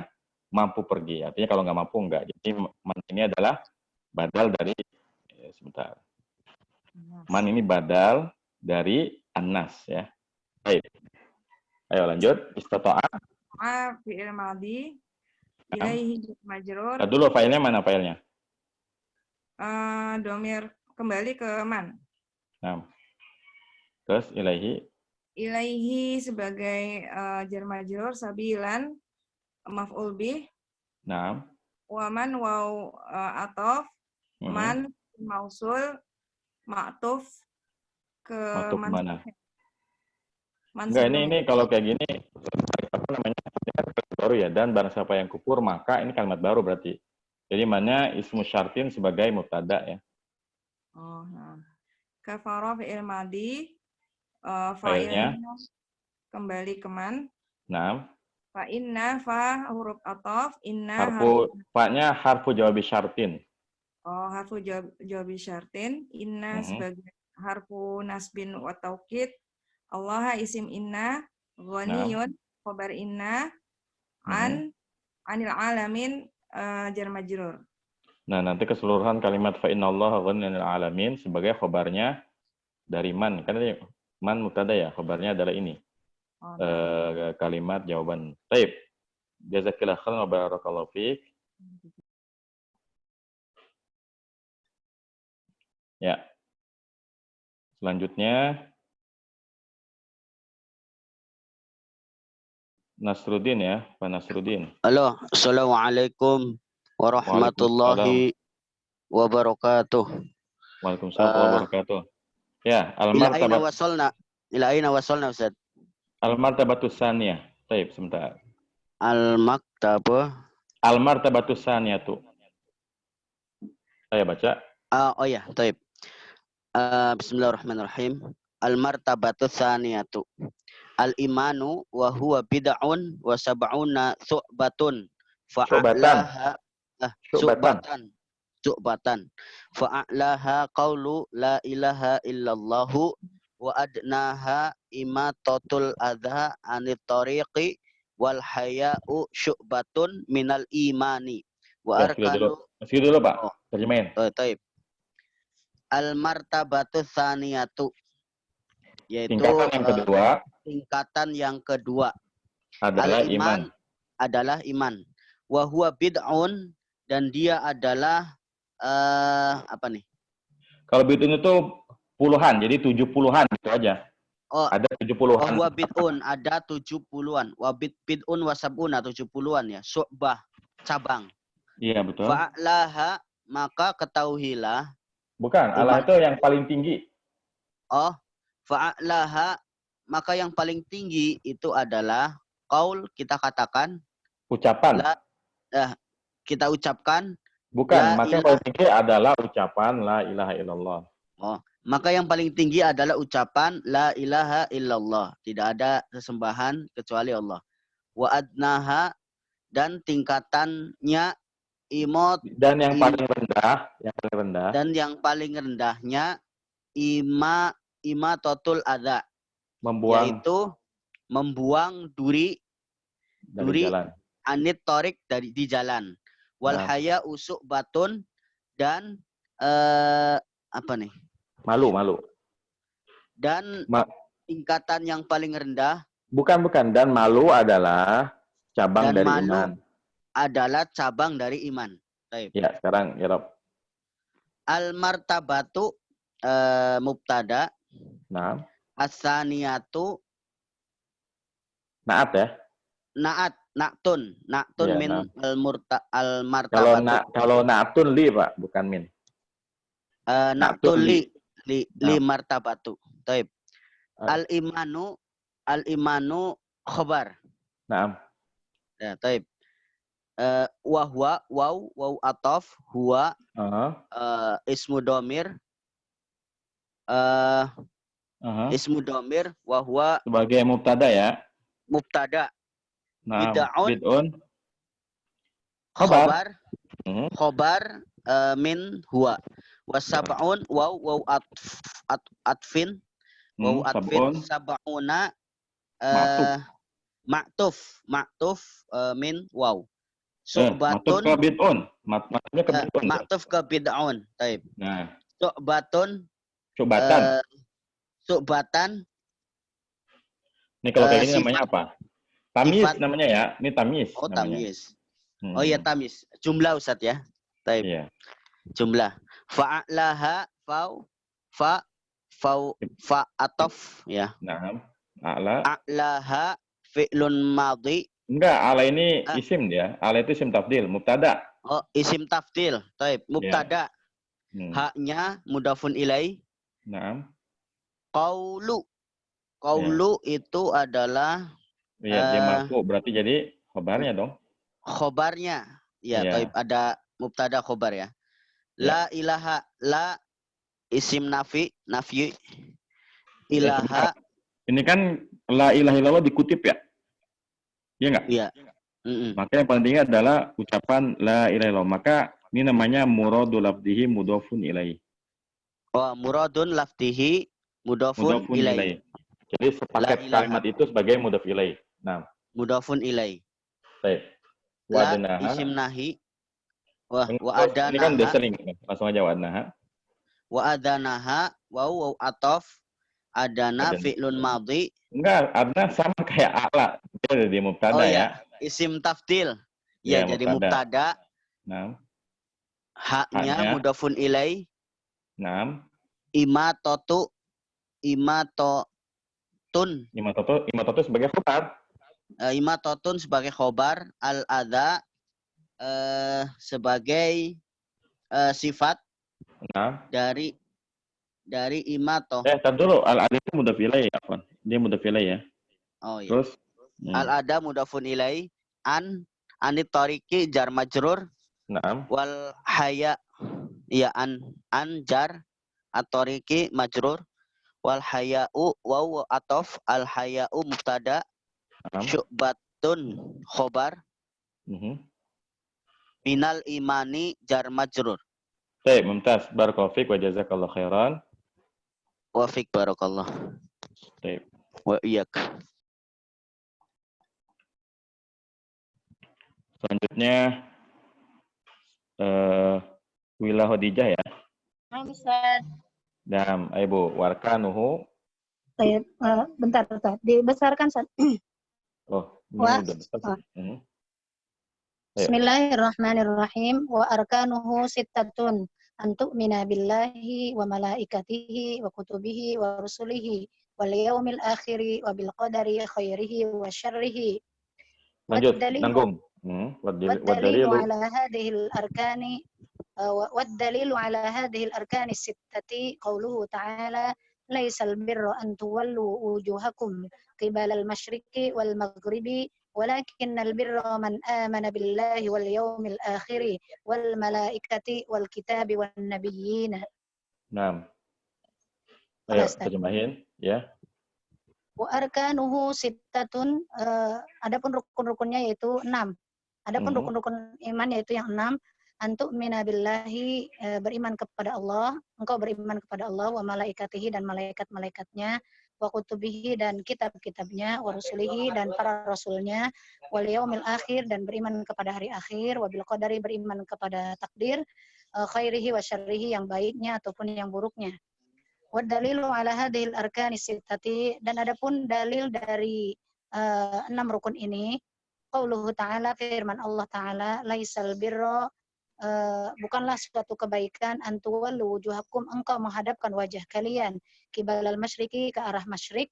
mampu pergi. Artinya kalau nggak mampu enggak. Jadi man ini adalah badal dari sebentar. Man ini badal dari Anas ya. Baik. Ayo lanjut. Istata'a. Fi'il madhi. Ilaihi majrur. Dulu filenya mana filenya? Domir kembali ke man. Nah. Terus ilaihi. Ilaihi sebagai jar majrur sabilan maf'ul bih. Nah. Wa man waw atof. Man mausul ma'tuf ke mana? Enggak, ini kalau kayak gini apa namanya? Baru ya, dan barang siapa yang kufur maka ini kalimat baru berarti. Jadi mana ismu syartin sebagai mubtada ya. Oh, nah. Kafara fi'il madhi fa'ilnya kembali ke man. Nah. Fa inna fa huruf ataf inna fa-nya harfu jawabi syartin. Oh, harfu jawabi syartin inna sebagai harfu nasbin wa taukid. Allah isim inna ghaniyun khabar inna anil alamin jar majrur. Nah, nanti keseluruhan kalimat fa innallaha ghaniyun 'anil alamin sebagai khabarnya dari man. Karena man mubtada ya, khabarnya adalah ini. Kalimat jawaban. Baik. Jazakillah khairan wa barakallahu fiik. Ya. Selanjutnya Nasruddin ya, Pak Nasruddin. Halo, assalamualaikum warahmatullahi wabarakatuh. Waalaikumsalam warahmatullahi wabarakatuh. Ya, al-martabat. Ila aina wasalna Ustaz? Al-martabatus saniyah. Baik, sebentar. Al-maktabah. Al-martabatus saniyatu. Saya baca. Oh ya, baik. Bismillahirrahmanirrahim. Al-martabatus saniyatu. Al-imanu wa huwa bid'un wa sab'una su'batun fa'alaha su'batan fa'alaha qawlu la ilaha illallahu wa adnaha imatatul adha anit tariqi wal haya'u syu'batun minal imani wa arkanu. Masih dulu Pak. Terjemahin. Taib. Al martabatu tsaniyatu, yaitu Tingkatan yang kedua. Tingkatan yang kedua Adalah al iman. Adalah iman. Wa huwa bid'un, dan dia adalah apa nih? Kalau bid'un itu puluhan, jadi 70-an gitu aja. Oh, ada 70-an. Wa bid'un, ada 70-an. Wa bid'un wa sab'una, 70-an ya. Su'bah, cabang. Iya, betul. Fa'laha, maka ketahuilah. Bukan, Allah itu yang paling tinggi. Oh, fa'laha, maka yang paling tinggi itu adalah qaul, kita katakan. Ucapan. Kita ucapkan. Bukan, maka yang paling tinggi adalah ucapan la ilaha illallah. Oh, maka yang paling tinggi adalah ucapan la ilaha illallah. Tidak ada sesembahan kecuali Allah. Wa adnaha, dan tingkatannya imot. Dan yang paling rendah, Dan yang paling rendahnya imatotul adza. Yaitu membuang duri jalan. Anit torik di jalan. Wal haya usuk batun, dan apa nih? Malu. Dan tingkatan yang paling rendah. Bukan. Dan malu adalah cabang dari iman. Adalah cabang dari iman. Baik. Ya, sekarang ya Rob. Al martabatu mubtada. Nah. As-saniyatu. Naat ya. Naktun ya, min al Kalau martabatu. kalau naktun li Pak, bukan min. Naktun li martabatu. Taib. Al imanu khobar. Naam. Ya, taib. Wahwa waw atof huwa ismu domir. Ismu domir wahwa sebagai mubtada ya. Mubtada. Nah, bid'un khobar. Khobar min huwa. Wasab'un waw atfin. Waw atfin sab'una ma'tuf min waw. Su'batun Ma'tuf ke bid'un. Maksudnya ke bid'un. Ma'tuf ke bid'un. Taib. Nah. Su'batun. Su'batan. Ini kalau kayak gini namanya apa? Tamis namanya ya. Ini tamis. Oh, tamis. Oh iya, tamis. Jumlah Ustaz ya. Taib. Iya. Jumlah. Fa'alaha fa atof ya. Nah. A'laha fi'lun madhi. Enggak, ala ini isim dia. Ala itu isim tafdil, mubtada. Oh, isim tafdil. Taib. Mubtada. Haknya mudafun ilai. Naam. Qaulu itu adalah dia marfu, berarti jadi khobarnya dong. Khobarnya. Ya, taib, ada mubtada khobar ya. La ilaha, la isim nafi. Ilaha. Ini kan la ilaha illallah dikutip ya? Iya enggak? Iya. Maka yang paling tinggi adalah ucapan la ilaha illallah. Maka ini namanya muradul lafdihi mudhafun ilaihi. Oh, muradun lafdihi mudhafun ilaihi. Jadi sepaket kalimat itu sebagai mudhaf ilaihi. Nah. Mudhafun ilaihi. Baik. Wadnaha. Isim nahi. Wa adanaha. Ini kan udah sering. Langsung aja wadnaha. Wa adanaha. Waw atof. Adana fi'lun madhi. Enggak, adna sama kayak ala. Dia di mubtada ya. Isim tafdil. Ya, jadi mubtada. Nah. Haknya mudhafun ilai. Naam. Imatotun. Imatotun sebagai khobar. Imatotun sebagai khobar. Al-adha sebagai sifat. Nah. Dari imato. Tar dulu. Al-adha itu mudhaf ilai ya. Dia mudhaf ilai ya. Oh iya. Terus. Al-adha mudhafun ilai. Anit tariki jar majrur. Naam. Wal haya. Iya, an jar. At-tariki majrur. Wal haya'u waw atof. Al haya'u mubtada. Syu'batun khobar. Minal imani jar majrur. Baik, mumtaz. Barakallahu fiik wa jazakallahu khairan. Wa fiik barakallah. Baik. Wa iyyak. Selanjutnya Wila Khadijah ya. Ustaz. Dan Ibu warkanuhu. Bentar. Dibesarkan, Ustaz. Oh, ini udah besar. Bismillahirrahmanirrahim. Wa arkanuhu sittatun. Antu'mina billahi wa malaikatihi wa kutubihi wa rusulihi wal yaumil akhiri wa bil qadari khairihi wa syarrihi. Lanjut, nanggung. والدليل على هذه الأركان والدليل على هذه الأركان الستة قوله تعالى ليس البر أن تولوا وجوهكم قبل المشرق والمغرب ولكن البر من آمن بالله واليوم الآخر والملائكة والكتاب والنبيين. Naam. Ayo terjemahin ya. Wa arkanuhu sittatun, adapun rukun-rukunnya yaitu 6. Adapun rukun-rukun iman yaitu yang 6. Antuk minabillahi, beriman kepada Allah, engkau beriman kepada Allah, wa malaikatihi dan malaikat-malaikatnya, wa kutubihi dan kitab-kitabnya, wa rusulihi dan para rasulnya, wal yaumil akhir dan beriman kepada hari akhir, wa bil qadari beriman kepada takdir, khairihi wa syarrihi yang baiknya ataupun yang buruknya. Wa dalilu ala hadhil arkani sittati, dan adapun dalil dari 6 rukun ini, qauluhu ta'ala, firman Allah Ta'ala, laisal birra, bukanlah suatu kebaikan antuwallu wujuhakum, engkau menghadapkan wajah kalian kibalal masyriqi, ke arah masyrik,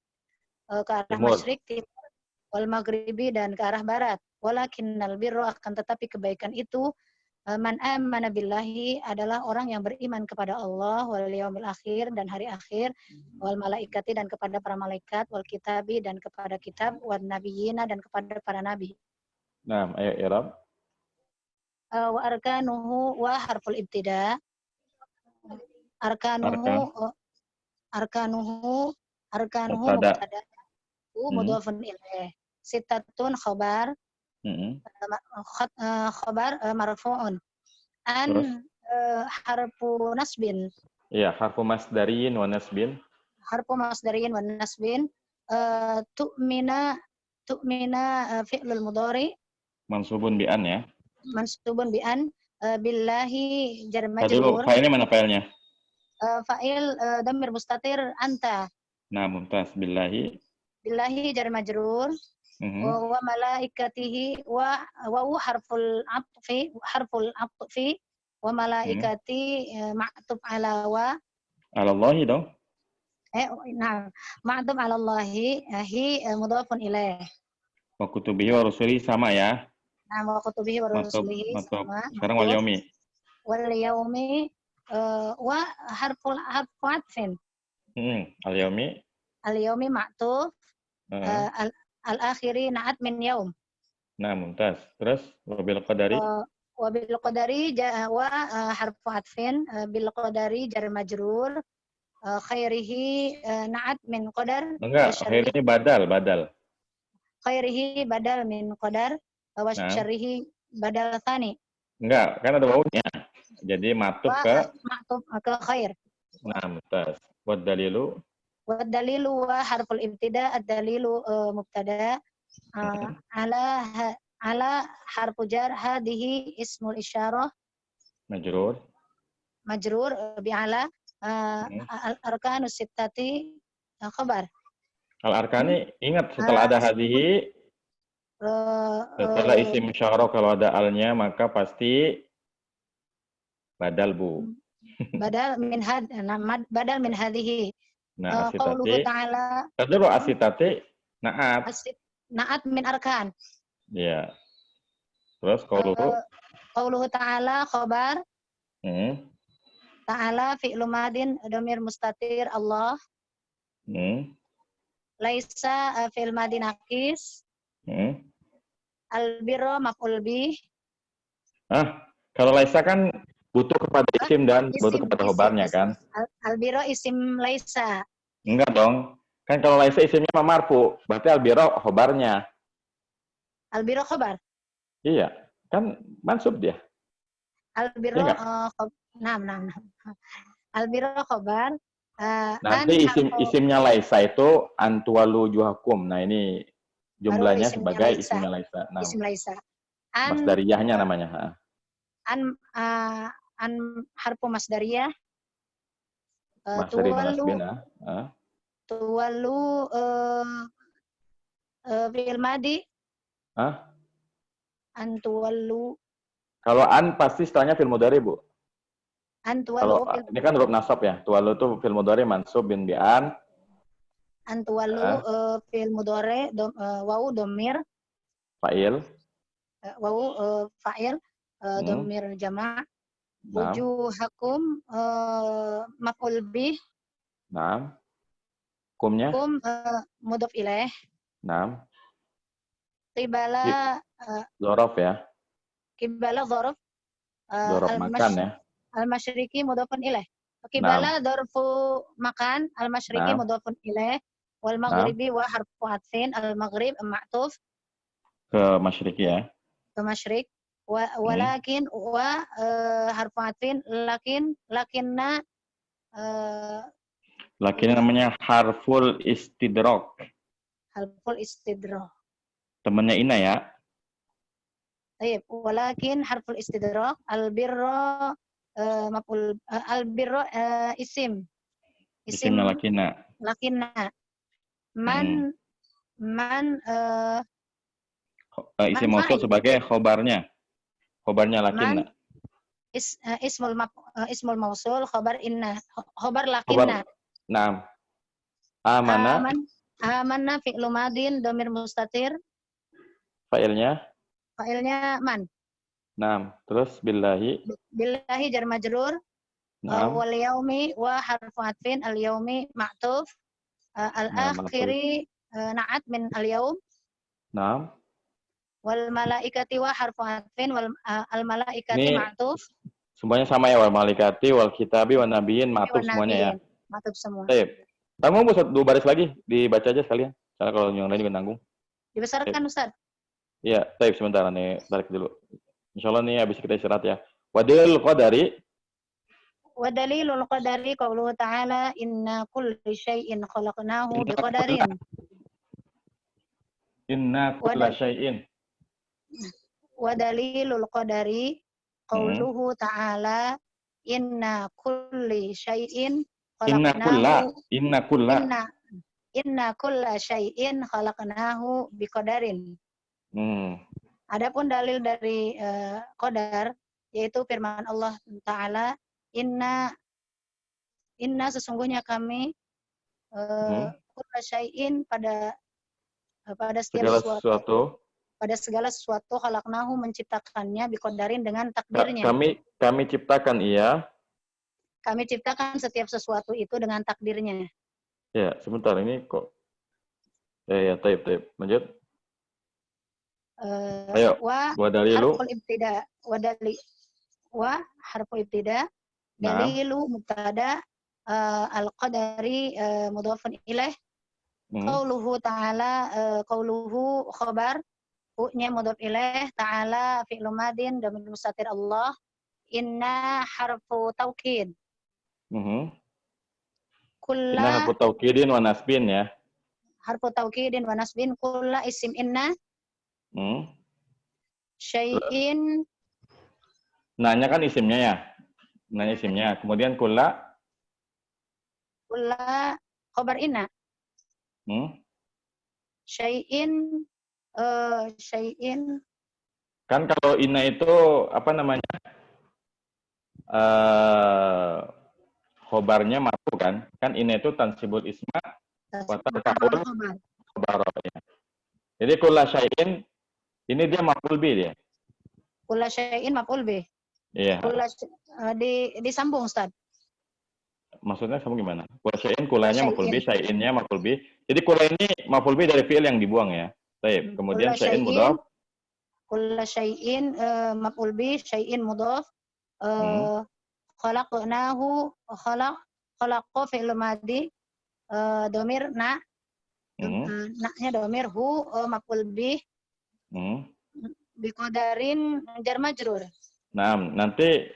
ke arah masyrik, wal maghribi dan ke arah barat. Walakinnal birra, akan tetapi kebaikan itu man amana billahi, adalah orang yang beriman kepada Allah, wal yaumil akhir dan hari akhir, wal malaikati dan kepada para malaikat, wal kitabi dan kepada kitab, wan nabiyina dan kepada para nabi. Nah, ayo i'rab. Wa arkanuhu wa harful ibtida. Arkanuhu mubtada mudhafun ilaih. Sittatun khabar. Khabar marfu'un. An harfu nasbin. Iya, harfu masdariyin wa nasbin. Harfu masdariyin wa nasbin. Tu'mina fi'lul mudhari. Mansubun bi an ya. Mansubun bi an, billahi jar majrur. Fa'ilnya mana fa'ilnya? Fa'il dhamir mustatir anta. Nah, mumtaz. Billahi jar majrur. Wa malaikatihi wa harful atfi wa malaikati ma'tuf ala wa alallahi dong. Nah, ma'tuf ala Allahi hi mudhafun ilaih. Wa kutubihi wa rusulihi sama ya. Nah, wa kutubihi wa rusulihi sama. Sekarang wal yaumi. Wal yaumi wa harfu atfin. Al yaumi ma'tuf al-akhiri na'at min yaum. Nah, mumtaz. Terus wabil qadari? Wabil qadari wa harfu atfin, bil qadari jar majrur, khairihi na'at min qadar. Enggak, khairihi badal. Khairihi badal min qadar, wa syarrihi badal thani. Enggak, kan ada wawunya. Jadi ma'tuf ke khair. Nah, mumtaz. Wad dalilu? Dalilu wa harful ibtida, ad-dalilu mubtada, ala harfu jar, hadhihi ismul isyarah majrur bi ala, al-arkanus sittati khabar. Al-arkani ingat setelah ada hadhihi, setelah isim isyarah kalau ada alnya maka pasti badal, Bu. Badal min hadhihi. Nah, asitati. Dulu asitati na'at. Na'at min arkan. Iya. Terus qauluhu ta'ala khabar. Ta'ala fi'lu madin dhamir mustatir Allah. Laisa fi'il madin naqis. Al-birra maf'ul bih. Kalau laisa kan butuh kepada isim dan butuh kepada khobarnya kan? Albiro isim laisa. Enggak dong. Kan kalau laisa isimnya marfu, berarti albiro khobarnya. Albiro khobar? Iya. Kan mansub dia. Albiro Albiro khobar. Nanti isimnya laisa itu antuwalu juhakum. Nah ini jumlahnya sebagai isimnya laisa. Isim laisa. Masdariyahnya namanya. An harfu masdariyah. Masdari nasbin. Tuwallu fi'il madi. An tuwallu. Kalau an pasti setelahnya fi'il mudhari, Bu. An tuwallu. Kalau ini kan huruf nasab ya. Tuwallu itu fi'il mudhari mansub bin bi'an. An tuwallu fi'il mudhari wawu dhamir. Fa'il. Wawu fa'il dhamir jama'. Wujuhakum maf'ul bih. Naam. Kumnya? Kum mudhof ilaih. Naam. Qibala Dzaraf ya. Qibala dzaraf. Dzaraf makan ya. Al-masyriqi mudhofun ilaih. Qibala dzarfu makan, al-masyriqi mudhofun ilaih. Wal maghribi wa harfu atfin, al-maghrib ma'tuf. Ke masyriqi ya. Ke masyriq. Walakin wa harfu atfin, lakinna lakinnya namanya harful istidrak. Harful istidrak. Temennya Ina ya. Baik, walakin harful istidrak albirra maf'ul albirra isim. Isimnya lakinna. Lakinna. Man isim mausul sebagai khobarnya. Khobarnya lakinna. Ismul mausul khobar inna. Khobar lakinna. Naam. Amana. Amanna fi'lu madin dhamir mustatir. Fa'ilnya? Fa'ilnya man. Naam. Terus billahi. Billahi jar majrur. Wal yaumi wa harfu atfin al yaumi ma'tuf. Al akhiri na'at min al yaum. Naam. Wal malaikati wa harfu atfin wal al malaikati ma'tuf. Semuanya sama ya, wal malaikati wal kitabi wan nabiyyin ma'tuf semuanya ya. Ma'tuf semua. Baik. Tanggung Bu, 2 baris lagi dibaca aja sekalian. Karena kalau yang lain juga nanggung. Dibesarkan Ustaz. Iya, baik sebentar nih, tarik dulu. Insyaallah nih habis kita istirahat ya. Wadilul qadari. Wa dalilul qadari qauluhu ta'ala inna kulli syai'in khalaqnahu biqadarin. Inna kulla syai'in. Wa dalilul qadari qauluhu ta'ala inna kulli syai'in khalaqnahu. Inna kulla syai'in khalaqnahu biqadarin. Adapun dalil dari qadar yaitu firman Allah Ta'ala inna sesungguhnya kami kulla syai'in pada segala sesuatu pada segala sesuatu khalaqnahu menciptakannya biqadarin dengan takdirnya. Kami ciptakan Kami ciptakan setiap sesuatu itu dengan takdirnya. Ya, sebentar ini kok. Ya, taib. Lanjut. Ayo. Wa dalilu. Wa harfu ibtida. Dalilu mubtada. Al-qadari mudhafun ilaih. Qauluhu ta'ala. Qauluhu khabar. Hu-nya mudhaf ilaih. Ta'ala fi'lu madin. Dhamir mustatir Allah. Inna harfu taukid. Inna harfu taukidin wa nasbin ya. Harfu taukidin wa nasbin. Kulla isim inna. Syai'in. Nanya kan isimnya ya. Nanya isimnya. Kemudian kulla. Kulla khobar inna. Syai'in. Syai'in. Kan kalau inna itu apa namanya? Khobarnya marfu kan? Kan inna itu tansibul isma wa tarfa'ul khobarnya. Jadi kulla syai'in ini dia maf'ul bi dia. Kulla syai'in maf'ul bi. Iya. Disambung Ustaz. Maksudnya sama gimana? Kulla syai'in kullanya maf'ul bi, syai'innya maf'ul bi. Jadi kulla ini maf'ul bi dari fi'il yang dibuang ya. Baik. Kemudian syai'in mudhaf. Kulla syai'in maf'ul bi, syai'in mudhaf. Khalaqnahu khalaqa fi'il madi dhamir na. Na-nya dhamir hu maf'ul bi. Biqadarin jar majrur. Nah, nanti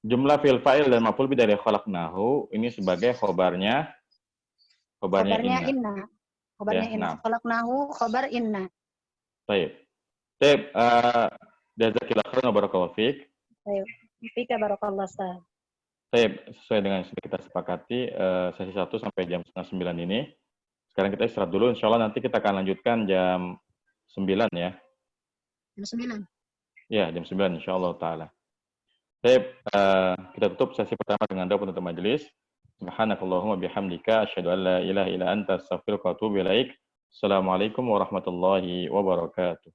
jumlah fi'il fa'il dan maf'ul bi dari khalaqnahu ini sebagai khobarnya inna. Khobarnya inna. Khalaqnahu khobar inna. Baik. Jazakillah khairan wa barakallahu fiik. Baik. Fika barakallah Ustaz. Baik, sesuai dengan yang sudah kita sepakati, sesi 1 sampai jam 8:30 ini. Sekarang kita istirahat dulu, insya Allah nanti kita akan lanjutkan jam 9 ya. Jam 9. Ya, jam 9 insya Allah ta'ala. Baik, kita tutup sesi pertama dengan doa penutup majelis. Subhanakallahumma bihamdika asyhadu an la ilaha illa anta astaghfiruka wa atubu ilaik. Assalamualaikum warahmatullahi wabarakatuh.